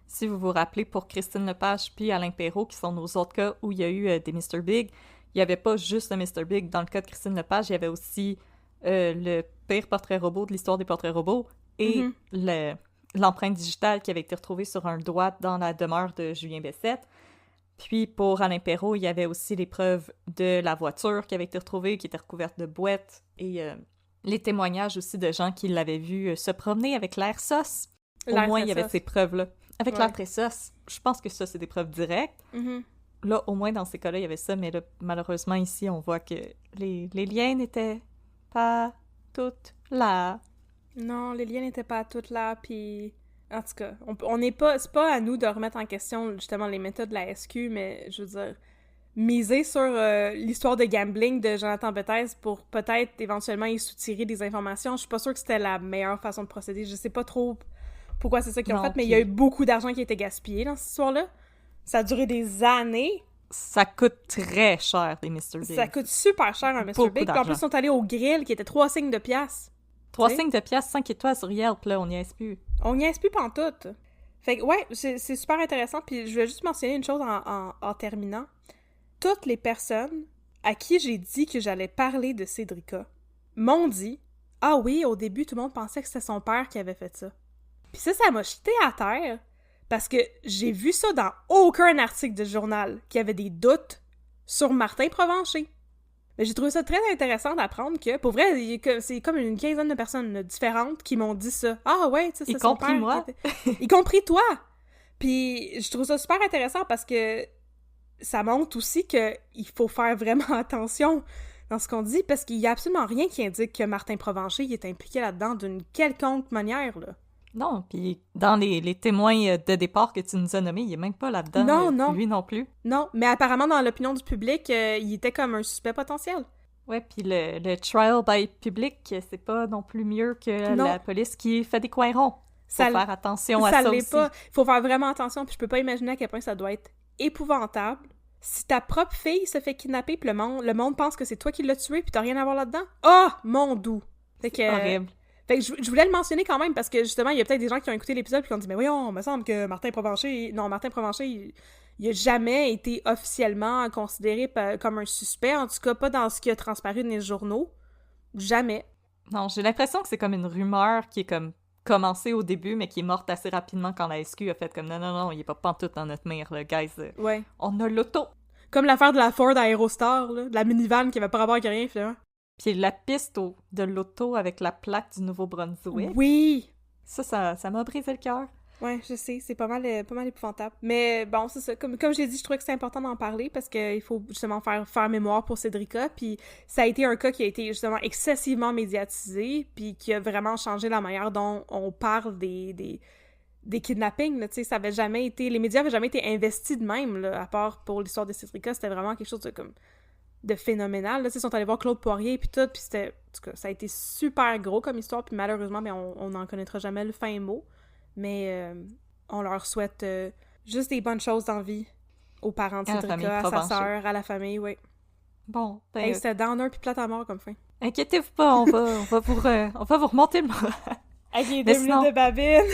si vous vous rappelez, pour Christine Lepage puis Alain Perrault, qui sont nos autres cas où il y a eu des Mr. Big, il n'y avait pas juste le Mr. Big. Dans le cas de Christine Lepage, il y avait aussi le pire portrait robot de l'histoire des portraits robots et l'empreinte digitale qui avait été retrouvée sur un doigt dans la demeure de Julien Bessette. Puis pour Alain Perrault, il y avait aussi les preuves de la voiture qui avait été retrouvée, qui était recouverte de boîtes, et les témoignages aussi de gens qui l'avaient vu se promener avec l'air sauce. Au moins, il y avait ces preuves-là. Avec l'air très sauce, je pense que ça, c'est des preuves directes. Là, au moins, dans ces cas-là, il y avait ça, mais là, malheureusement, ici, on voit que les liens n'étaient pas toutes là. Non, les liens n'étaient pas toutes là, puis... En tout cas, on n'est pas... C'est pas à nous de remettre en question, justement, les méthodes de la SQ, mais, je veux dire, miser sur l'histoire de gambling de Jonathan Bethes pour peut-être, éventuellement, y soutirer des informations, je suis pas sûre que c'était la meilleure façon de procéder. Je sais pas trop pourquoi c'est ça qu'ils ont fait, mais il y a eu beaucoup d'argent qui a été gaspillé dans cette histoire-là. Ça a duré des années. Ça coûte très cher, les Mr. Big. Ça coûte super cher, un Mr. Big. Puis en plus, ils sont allés au grill, qui était 3 signes de piastres. 3 signes de piastres, 5 étoiles sur Yelp, là, on n'y est plus. On n'y est plus pantoute. Fait que, ouais, c'est super intéressant. Puis je vais juste mentionner une chose en terminant. Toutes les personnes à qui j'ai dit que j'allais parler de Cédrica m'ont dit « Ah oui, au début, tout le monde pensait que c'était son père qui avait fait ça. » Puis ça m'a jeté à terre parce que j'ai vu ça dans aucun article de journal qui avait des doutes sur Martin Provencher. Mais j'ai trouvé ça très intéressant d'apprendre que, pour vrai, c'est comme une quinzaine de personnes différentes qui m'ont dit ça. Ah ouais, tu sais, c'est son père. Y compris moi. Y compris toi! Puis je trouve ça super intéressant parce que ça montre aussi qu'il faut faire vraiment attention dans ce qu'on dit parce qu'il y a absolument rien qui indique que Martin Provencher est impliqué là-dedans d'une quelconque manière, là. Non, puis dans les témoins de départ que tu nous as nommés, il est même pas là-dedans. Non. Lui non plus. Non, mais apparemment, dans l'opinion du public, il était comme un suspect potentiel. Ouais, puis le trial by public, c'est pas non plus mieux que la police qui fait des coins ronds. Faut faire attention à ça aussi. Ça l'est pas. Faut faire vraiment attention, puis je peux pas imaginer à quel point ça doit être épouvantable. Si ta propre fille se fait kidnapper, puis le monde pense que c'est toi qui l'as tué, puis t'as rien à voir là-dedden. Ah, mon doux! C'est horrible. Fait que je voulais le mentionner quand même parce que justement, il y a peut-être des gens qui ont écouté l'épisode et qui ont dit « Mais voyons, il me semble que Martin Provencher... » Non, Martin Provencher, il a jamais été officiellement considéré comme un suspect, en tout cas pas dans ce qui a transparu dans les journaux. Jamais. Non, j'ai l'impression que c'est comme une rumeur qui est comme commencée au début, mais qui est morte assez rapidement quand la SQ a fait comme « Non, il est pas pantoute dans notre mire, là, guys. Ouais. On a l'auto. » Comme l'affaire de la Ford Aerostar, là, de la minivan qui avait pas rapport avec rien, finalement. Puis la piste de l'auto avec la plaque du Nouveau-Brunswick. Oui! Ça m'a brisé le cœur. Ouais, je sais, c'est pas mal épouvantable. Mais bon, c'est ça. Comme je l'ai dit, je trouvais que c'est important d'en parler parce qu'il faut justement faire mémoire pour Cédrica. Puis ça a été un cas qui a été justement excessivement médiatisé puis qui a vraiment changé la manière dont on parle des kidnappings. Tu sais, ça avait jamais été... Les médias avaient jamais été investis de même, là, à part pour l'histoire de Cédrica. C'était vraiment quelque chose de phénoménal. Là, ils sont allés voir Claude Poirier puis tout, puis c'était... En tout cas, ça a été super gros comme histoire, puis malheureusement, on n'en connaîtra jamais le fin mot. Mais on leur souhaite juste des bonnes choses dans la vie aux parents de Cédrica, à sa sœur, à la famille, oui. Bon, hey, c'était downer puis plate à mort comme fin. Inquiétez-vous pas, on va vous remonter le moral. Avec les 2 minutes de babine!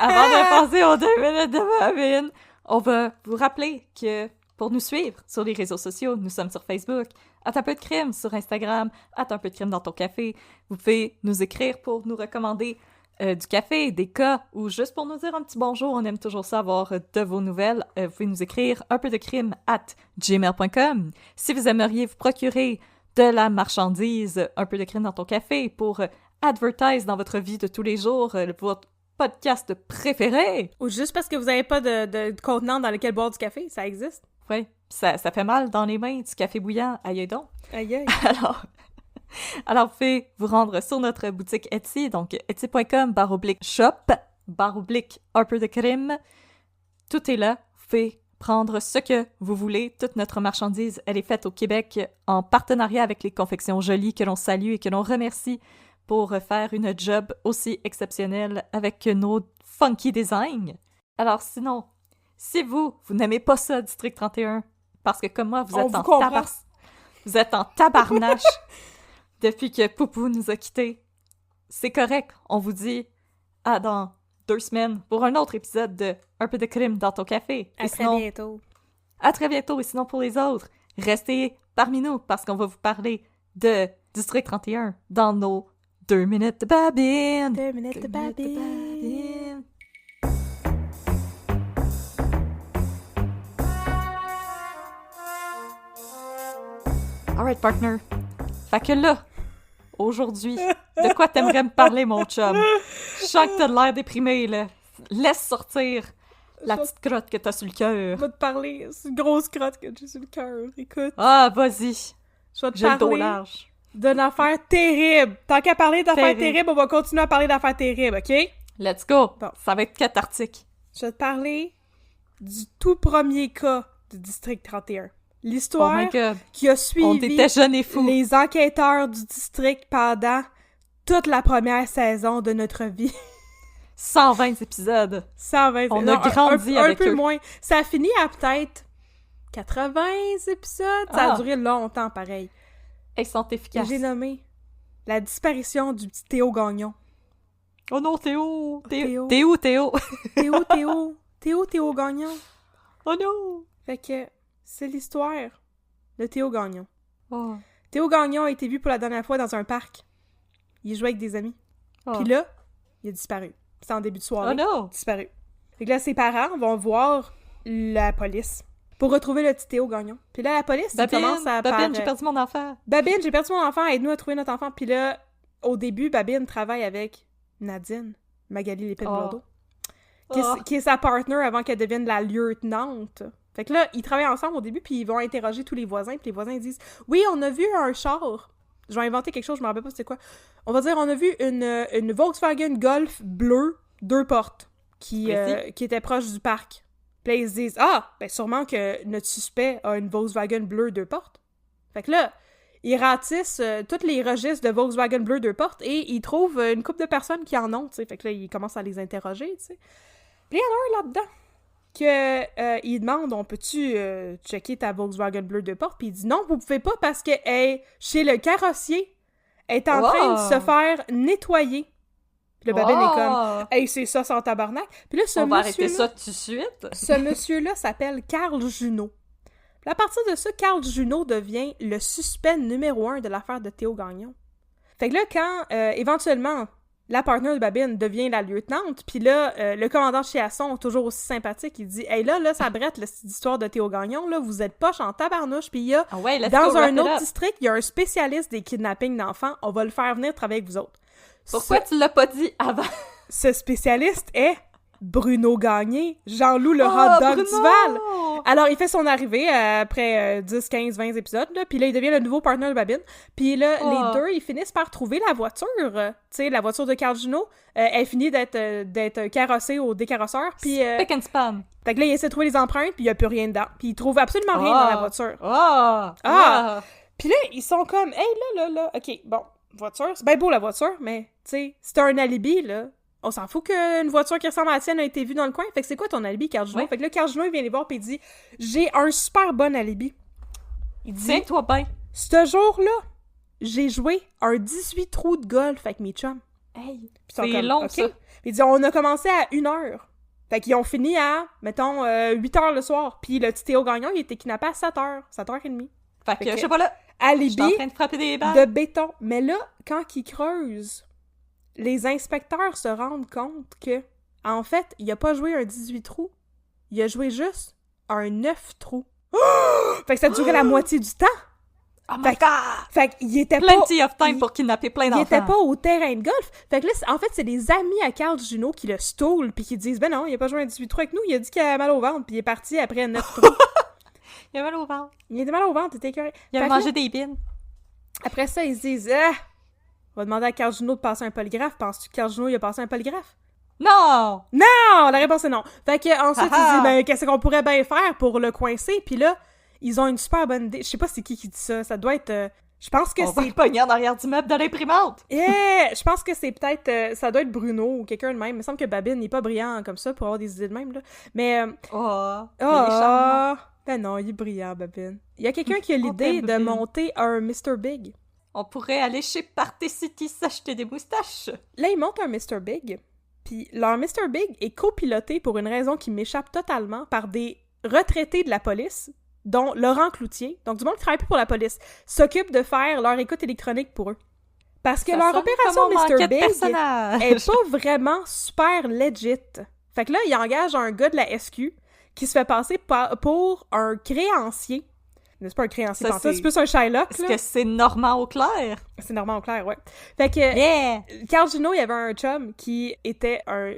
Avant de passer aux 2 minutes de babine, on va vous rappeler que pour nous suivre sur les réseaux sociaux, nous sommes sur Facebook, @unpeudcrime sur Instagram, @unpeudcrime dans ton café. Vous pouvez nous écrire pour nous recommander du café, des cas, ou juste pour nous dire un petit bonjour. On aime toujours ça avoir de vos nouvelles. Vous pouvez nous écrire unpeudecrime@gmail.com. Si vous aimeriez vous procurer de la marchandise, un peu de crime dans ton café, pour advertise dans votre vie de tous les jours, votre podcast préféré. Ou juste parce que vous n'avez pas de contenant dans lequel boire du café, ça existe. Oui, Ça fait mal dans les mains du café bouillant. Aïe donc. Aïe. Alors, vous pouvez vous rendre sur notre boutique Etsy, donc etsy.com/shop/un peu de crime. Tout est là. Vous pouvez prendre ce que vous voulez. Toute notre marchandise, elle est faite au Québec en partenariat avec les confections Jolies que l'on salue et que l'on remercie pour faire une job aussi exceptionnelle avec nos funky designs. Alors sinon, si vous n'aimez pas ça, District 31, parce que comme moi, vous êtes en tabarnache depuis que Poupou nous a quittés, c'est correct. On vous dit à dans 2 semaines pour un autre épisode de Un peu de crime dans ton café. À très bientôt. À très bientôt. Et sinon, pour les autres, restez parmi nous parce qu'on va vous parler de District 31 dans nos 2 minutes de babine. 2 minutes de babine. Alright, partner. Fait que là, aujourd'hui, de quoi t'aimerais me parler, mon chum? Je sens que t'as de l'air déprimé, là. Laisse sortir la petite crotte que t'as sur le cœur. Je vais te parler, c'est une grosse crotte que j'ai sur le cœur. Écoute. Ah, vas-y. Je vais te J'ai le dos parler large. d'une affaire terrible. Tant qu'à parler d'affaires terribles, on va continuer à parler d'affaires terribles, OK? Let's go. Bon. Ça va être cathartique. Je vais te parler du tout premier cas du District 31. L'histoire qui a suivi on était jeunes et fous. Les enquêteurs du district pendant toute la première saison de notre vie. 120 épisodes. 120 On a grandi avec eux. Un peu moins. Ça a fini à peut-être 80 épisodes. Ça a duré longtemps, pareil. Ils sont efficaces. J'ai nommé la disparition du petit Théo Gagnon. Oh non, Théo! Théo Gagnon. Oh non! Fait que c'est l'histoire de Théo Gagnon. Oh. Théo Gagnon a été vu pour la dernière fois dans un parc. Il jouait avec des amis. Puis là, il a disparu. C'était en début de soirée. Oh non! Disparu. Fait que là, ses parents vont voir la police pour retrouver le petit Théo Gagnon. Puis là, la police commence à... Babine, j'ai perdu mon enfant. Babine, j'ai perdu mon enfant. Aide-nous à trouver notre enfant. Puis là, au début, Babine travaille avec Nadine, Magali Lépine-Blondeau, qui est sa partner avant qu'elle devienne la lieutenante. Fait que là, ils travaillent ensemble au début, puis ils vont interroger tous les voisins, puis les voisins disent « Oui, on a vu un char. » Je vais inventer quelque chose, je me rappelle pas c'était quoi. On va dire, on a vu une Volkswagen Golf bleue, 2 portes, qui était proche du parc. Puis là, ils se disent « Ah, ben sûrement que notre suspect a une Volkswagen bleue 2 portes. » Fait que là, ils ratissent tous les registres de Volkswagen bleu 2 portes et ils trouvent une couple de personnes qui en ont, tu sais. Fait que là, ils commencent à les interroger, tu sais. Puis il y en a un là-dedans il demande, on peut-tu checker ta Volkswagen bleu 2 portes? Puis il dit non, vous pouvez pas parce que chez le carrossier, elle est en train de se faire nettoyer. Puis le babine est comme, hey, c'est ça sans tabarnak. Puis là, on va arrêter ça tout de suite. Ce monsieur-là s'appelle Carl Junot. Puis à partir de ça, Carl Junot devient le suspect numéro 1 de l'affaire de Théo Gagnon. Fait que là, quand éventuellement la partner de babine devient la lieutenante, puis là, le commandant Chiasson, toujours aussi sympathique, il dit « Hey, là, ça brette, l'histoire de Théo Gagnon, là, vous êtes poche en tabarnouche, puis il y a, dans un autre district, il y a un spécialiste des kidnappings d'enfants, on va le faire venir travailler avec vous autres. » Pourquoi tu l'as pas dit avant? Ce spécialiste est Bruno Gagné, Jean-Loup le hot dog du Val. Alors, il fait son arrivée après 10, 15, 20 épisodes, là, puis là, il devient le nouveau partner de babine. Puis là, les deux, ils finissent par trouver la voiture, tu sais, la voiture de Carl Junot. Elle finit d'être carrossée au décarrosseur, puis... Pick and span. Fait que là, il essaie de trouver les empreintes, puis il y a plus rien dedans. Puis il trouve absolument rien dans la voiture. Puis là, ils sont comme, hey, là, OK, bon, voiture, c'est bien beau, la voiture, mais, tu sais, c'est un alibi, là. On s'en fout qu'une voiture qui ressemble à la tienne a été vue dans le coin. Fait que c'est quoi ton alibi, Carl Junot? Fait que là, Carl Junot, il vient les voir pis il dit « J'ai un super bon alibi. » Il dit « Tiens-toi bien. Ce jour-là, j'ai joué un 18 trous de golf avec mes chums. » Hey, c'est long, ça. Il dit « On a commencé à 1h. » Fait qu'ils ont fini à, mettons, 8h le soir. Puis le petit Théo Gagnon, il était kidnappé à 7h. 7h30. Fait que, je sais pas là, alibi en train de frapper des balles. De béton. Mais là, quand ils creusent... Les inspecteurs se rendent compte que, en fait, il a pas joué un 18 trous. Il a joué juste un 9 trous. Fait que ça durait la moitié du temps. Oh my God! Fait qu'il était Plenty of time pour kidnapper plein d'enfants. Il était pas au terrain de golf. Fait que là, en fait, c'est des amis à Carl Junot qui le stole puis qui disent « Ben non, il a pas joué un 18 trous avec nous. Il a dit qu'il avait mal au ventre puis il est parti après 9 trous. » Il a mal au ventre. Il a mal au ventre, t'es écœuré. Il a mangé des bines. Après ça, ils se disent « Ah! On va demander à Carl Juno de passer un polygraphe. Penses-tu que Carl Juno, il a passé un polygraphe? » Non! Non! La réponse est non. Fait que ensuite, ils disent « Ben, qu'est-ce qu'on pourrait bien faire pour le coincer? » Puis là, ils ont une super bonne idée. Je sais pas c'est qui dit ça. Ça doit être... je pense que on va le pogner en arrière du meuble de l'imprimante! Yeah! Je pense que c'est peut-être... ça doit être Bruno ou quelqu'un de même. Il me semble que Babine n'est pas brillant comme ça pour avoir des idées de même, là. Mais... Ben non, il est brillant, Babine. Il y a quelqu'un qui a l'idée de monter un Mr. Big. On pourrait aller chez Party City s'acheter des moustaches. Là, ils montent un Mr. Big. Puis leur Mr. Big est copiloté pour une raison qui m'échappe totalement par des retraités de la police, dont Laurent Cloutier, donc du monde qui travaille plus pour la police, s'occupe de faire leur écoute électronique pour eux. Parce que ça leur opération Mr. Big est pas vraiment super legit. Fait que là, ils engagent un gars de la SQ qui se fait passer pour un créancier. C'est pas un créancier pantoute, c'est plus un Shylock. Est-ce que c'est Normand Auclair? C'est Normand Auclair, ouais. Fait que Carl Juno, il y avait un chum qui était un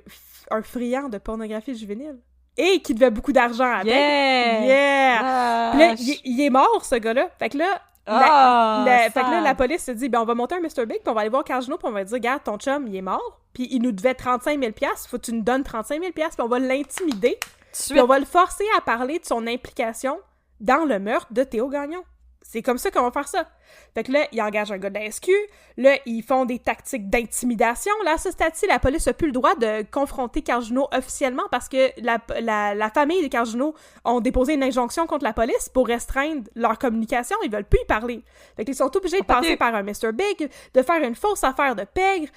friand de pornographie juvénile. Et qui devait beaucoup d'argent avec. Yeah! Puis là, il est mort, ce gars-là. Fait que là, la police se dit, ben, on va monter un Mr. Big, puis on va aller voir Carl Juno, puis on va dire, regarde, ton chum, il est mort, puis il nous devait 35 000 $, faut que tu nous donnes 35 000 $, puis on va l'intimider, puis on va le forcer à parler de son implication dans le meurtre de Théo Gagnon. C'est comme ça qu'on va faire ça. Fait que là, ils engagent un gars de la SQ, là, ils font des tactiques d'intimidation. Là, à ce stade-ci, la police n'a plus le droit de confronter Carl Juno officiellement parce que la famille de Carl Juno ont déposé une injonction contre la police pour restreindre leur communication. Ils veulent plus y parler. Fait qu'ils sont obligés de passer par un Mr. Big, de faire une fausse affaire de pègre.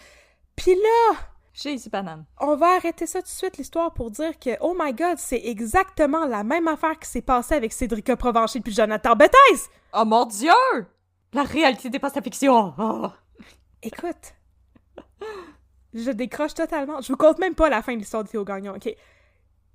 Puis là... Jésus banane. On va arrêter ça tout de suite, l'histoire, pour dire que, oh my god, c'est exactement la même affaire qui s'est passée avec Cédrica Provencher puis Jonathan Bethes! Oh mon Dieu! La réalité dépasse la fiction! Oh. Écoute, je décroche totalement. Je vous compte même pas la fin de l'histoire de Théo Gagnon, ok?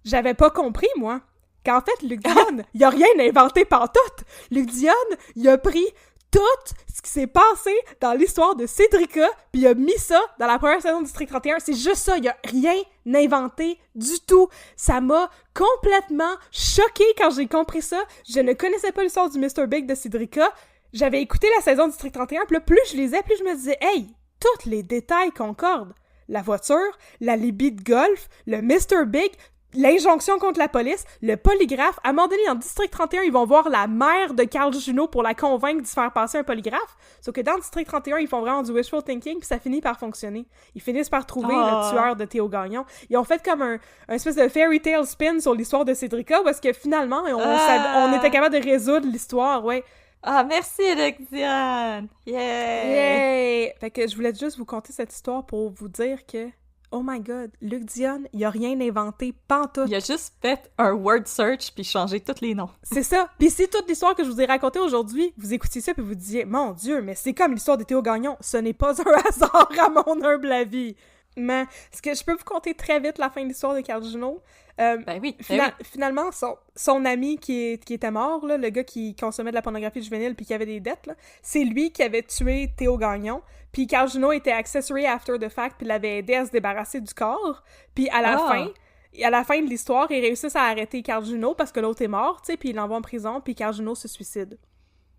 J'avais pas compris, moi, qu'en fait, Luc Dionne, il a rien inventé pantoute! Luc Dionne, il a pris tout ce qui s'est passé dans l'histoire de Cédrica, puis il a mis ça dans la première saison de District 31. C'est juste ça, il a rien inventé du tout. Ça m'a complètement choquée quand j'ai compris ça. Je ne connaissais pas l'histoire du Mr. Big de Cédrica. J'avais écouté la saison de District 31, puis là, plus je lisais, plus je me disais, hey, tous les détails concordent. La voiture, la libye de golf, le Mr. Big, l'injonction contre la police, le polygraphe. À un moment donné, dans District 31, ils vont voir la mère de Carl Juno pour la convaincre de se faire passer un polygraphe. Sauf que dans District 31, ils font vraiment du wishful thinking, puis ça finit par fonctionner. Ils finissent par trouver le tueur de Théo Gagnon. Ils ont fait comme un espèce de fairy tale spin sur l'histoire de Cédrica, parce que finalement, on était capable de résoudre l'histoire, ouais. Ah, merci, Luc Dionne! Yay! Fait que je voulais juste vous conter cette histoire pour vous dire que oh my god, Luc Dionne, il a rien inventé, pantoute. Il a juste fait un word search puis changé tous les noms. C'est ça. Puis c'est toute l'histoire que je vous ai racontée aujourd'hui. Vous écoutiez ça puis vous disiez, mon Dieu, mais c'est comme l'histoire de Théo Gagnon. Ce n'est pas un hasard à mon humble avis. Mais est-ce que je peux vous conter très vite la fin de l'histoire de Carl Juno? Ben oui. Finalement, son ami qui était mort, là, le gars qui consommait de la pornographie juvénile puis qui avait des dettes, là, c'est lui qui avait tué Théo Gagnon. Puis Carl Juno était accessory after the fact puis l'avait aidé à se débarrasser du corps. Puis à la fin de l'histoire, ils réussissent à arrêter Carl Juno parce que l'autre est mort, tu sais, puis ils l'envoient en prison puis Carl Juno se suicide.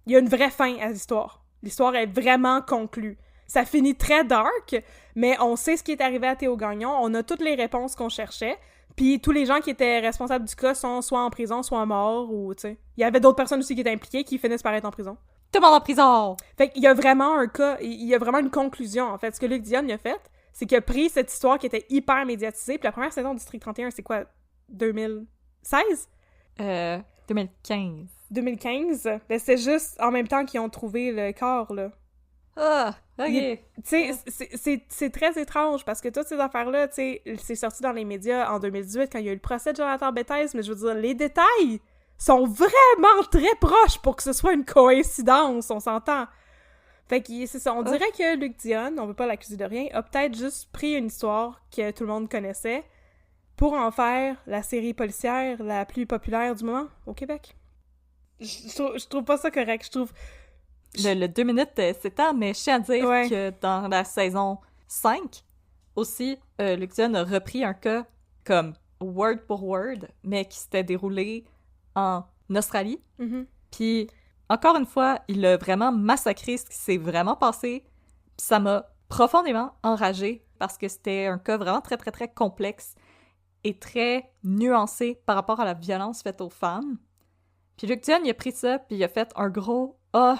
Il y a une vraie fin à l'histoire. L'histoire est vraiment conclue. Ça finit très dark, mais on sait ce qui est arrivé à Théo Gagnon, on a toutes les réponses qu'on cherchait, puis tous les gens qui étaient responsables du cas sont soit en prison, soit morts, ou tu sais. Il y avait d'autres personnes aussi qui étaient impliquées qui finissent par être en prison. Tout le monde en prison! Fait qu'il y a vraiment un cas, il y a vraiment une conclusion, en fait. Ce que Luc Dionne a fait, c'est qu'il a pris cette histoire qui était hyper médiatisée, puis la première saison de District 31, c'est quoi? 2016? 2015. 2015? Ben c'est juste en même temps qu'ils ont trouvé le corps, là. Ah, ok. Tu sais, c'est très étrange parce que toutes ces affaires-là, tu sais, c'est sorti dans les médias en 2018 quand il y a eu le procès de Jonathan Bethes, mais je veux dire, les détails sont vraiment très proches pour que ce soit une coïncidence, on s'entend. Fait que c'est ça, on dirait que Luc Dionne, on veut pas l'accuser de rien, a peut-être juste pris une histoire que tout le monde connaissait pour en faire la série policière la plus populaire du moment au Québec. Je trouve pas ça correct, je trouve... Le 2 minutes, c'est tard, mais je tiens à dire que dans la saison 5, aussi, Luc Dionne a repris un cas comme word pour word, mais qui s'était déroulé en Australie. Puis, encore une fois, il a vraiment massacré ce qui s'est vraiment passé. Puis ça m'a profondément enragée parce que c'était un cas vraiment très, très, très complexe et très nuancé par rapport à la violence faite aux femmes. Puis Luke Dion, il a pris ça, puis il a fait un gros « Ah,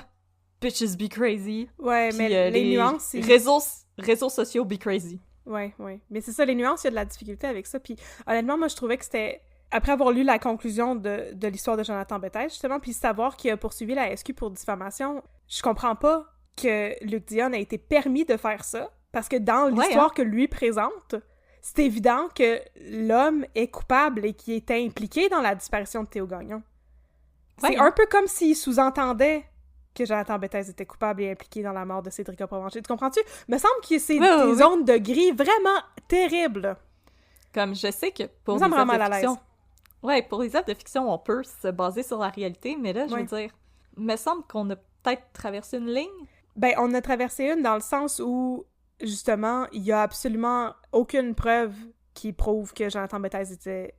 bitches be crazy ». Ouais, puis, mais les nuances... Réseaux sociaux be crazy. Ouais. Mais c'est ça, les nuances, il y a de la difficulté avec ça. Puis honnêtement, moi, je trouvais que c'était... Après avoir lu la conclusion de l'histoire de Jonathan Bettel, justement, puis savoir qu'il a poursuivi la SQ pour diffamation, je comprends pas que Luke Dion a été permis de faire ça, parce que dans l'histoire que lui présente, c'est évident que l'homme est coupable et qu'il était impliqué dans la disparition de Théo Gagnon. C'est un peu comme s'il sous-entendait que Jonathan Bettel était coupable et impliqué dans la mort de Cédrica Provencher. Tu comprends-tu? Me semble que c'est des zones de gris vraiment terribles. Comme je sais que pour les œuvres de fiction... Ouais, pour les œuvres de fiction, on peut se baser sur la réalité, mais là, je veux dire, me semble qu'on a peut-être traversé une ligne. Ben, on a traversé une dans le sens où, justement, il y a absolument aucune preuve qui prouve que Jonathan Bettel était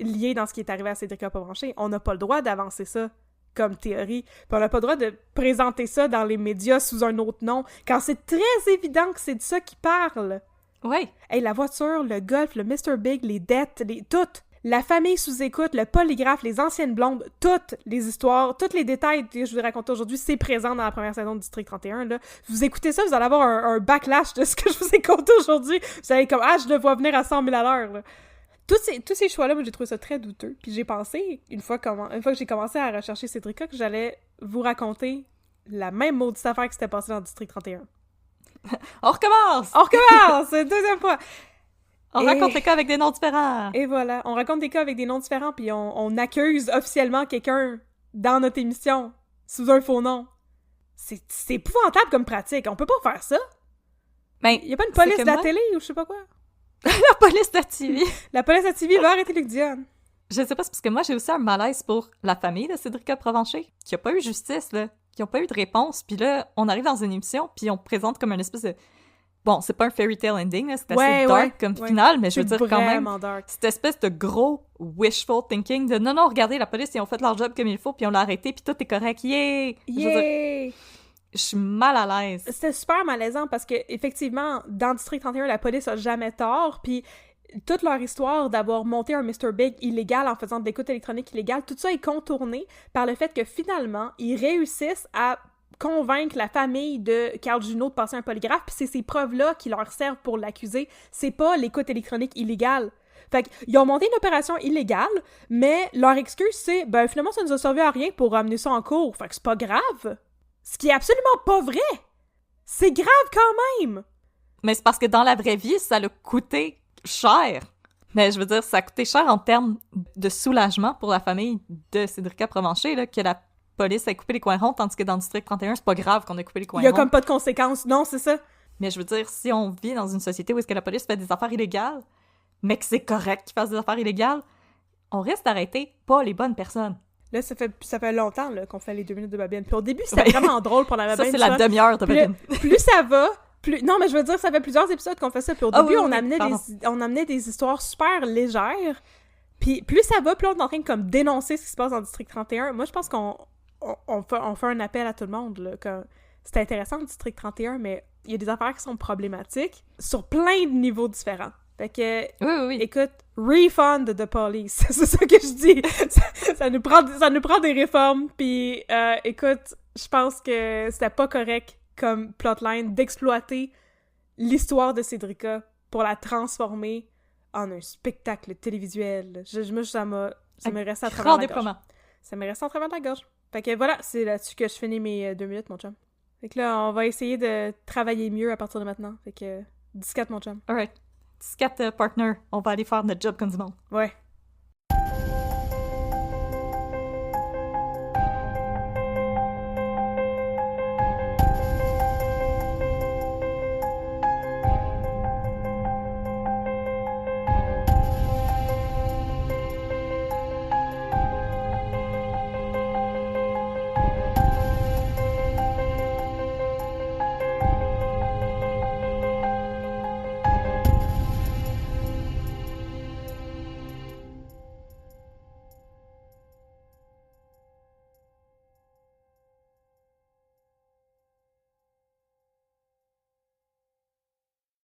lié dans ce qui est arrivé à Cédrica Provencher. On n'a pas le droit d'avancer ça comme théorie. Puis on n'a pas le droit de présenter ça dans les médias sous un autre nom, quand c'est très évident que c'est de ça qu'ils parlent. Ouais. Hey, la voiture, le golf, le Mr. Big, les dettes, toutes. La famille sous écoute, le polygraphe, les anciennes blondes, toutes les histoires, tous les détails que je vous raconte aujourd'hui, c'est présent dans la première saison de District 31, là. Vous écoutez ça, vous allez avoir un backlash de ce que je vous ai conté aujourd'hui. Vous allez comme, je le vois venir à 100 000 à l'heure, là. Tous ces choix-là, moi, j'ai trouvé ça très douteux. Puis j'ai pensé, une fois que j'ai commencé à rechercher Cédrica, que j'allais vous raconter la même maudite affaire qui s'était passée dans District 31. On recommence! Deuxième fois! On raconte les cas avec des noms différents. Et voilà, on raconte des cas avec des noms différents, puis on accuse officiellement quelqu'un dans notre émission sous un faux nom. C'est épouvantable comme pratique, on peut pas faire ça. Ben, y a pas une police de la télé ou je sais pas quoi? La police de la TV. La police de la TV va arrêter Luc Dion. Je sais pas, c'est parce que moi j'ai aussi un malaise pour la famille de Cédrica Provencher, qui a pas eu justice, là, qui ont pas eu de réponse, puis là, on arrive dans une émission, puis on présente comme une espèce de... Bon, c'est pas un fairy tale ending, là, c'est assez dark comme finale, mais je veux dire quand même, cette espèce de gros wishful thinking de non, regardez, la police, ils ont fait leur job comme il faut, puis on l'a arrêté, puis tout est correct, yay! Je suis mal à l'aise. C'était super malaisant parce que effectivement, dans District 31, la police a jamais tort, puis toute leur histoire d'avoir monté un Mr. Big illégal en faisant de l'écoute électronique illégale, tout ça est contourné par le fait que finalement, ils réussissent à convaincre la famille de Carl Juneau de passer un polygraphe, puis c'est ces preuves-là qui leur servent pour l'accuser. C'est pas l'écoute électronique illégale. Fait qu'ils ont monté une opération illégale, mais leur excuse, c'est « Ben, finalement, ça nous a servi à rien pour ramener ça en cours, fait que c'est pas grave. » Ce qui est absolument pas vrai! C'est grave quand même! Mais c'est parce que dans la vraie vie, ça l'a coûté cher. Mais je veux dire, ça a coûté cher en termes de soulagement pour la famille de Cédrica Provencher, là, que la police a coupé les coins ronds, tandis que dans le District 31, c'est pas grave qu'on ait coupé les coins ronds. Il y a comme pas de conséquences. Non, c'est ça. Mais je veux dire, si on vit dans une société où est-ce que la police fait des affaires illégales, mais que c'est correct qu'ils fassent des affaires illégales, on risque d'arrêter pas les bonnes personnes. Là, ça fait longtemps là, qu'on fait les 2 minutes de Babine. Puis au début, c'était vraiment drôle pour la Babine. Ça, c'est la demi-heure de Babine. Plus ça va, plus... Non, mais je veux dire, ça fait plusieurs épisodes qu'on fait ça. Puis au début, on amenait des histoires super légères. Puis plus ça va, plus on est en train de comme dénoncer ce qui se passe dans le District 31. Moi, je pense qu'on fait un appel à tout le monde. Là, c'est intéressant, le District 31, mais il y a des affaires qui sont problématiques sur plein de niveaux différents. Fait que, oui. Écoute, refund the police. C'est ça que je dis. ça nous prend des réformes. Puis, écoute, je pense que c'était pas correct comme plotline d'exploiter l'histoire de Cédrica pour la transformer en un spectacle télévisuel. Ça me reste à travers la gorge. Ça me reste à travers la gorge. Fait que voilà, c'est là-dessus que je finis mes 2 minutes, mon chum. Fait que là, on va essayer de travailler mieux à partir de maintenant. Fait que 14, mon chum. Alright. 14 partner, on va aller faire notre job comme du monde. Ouais.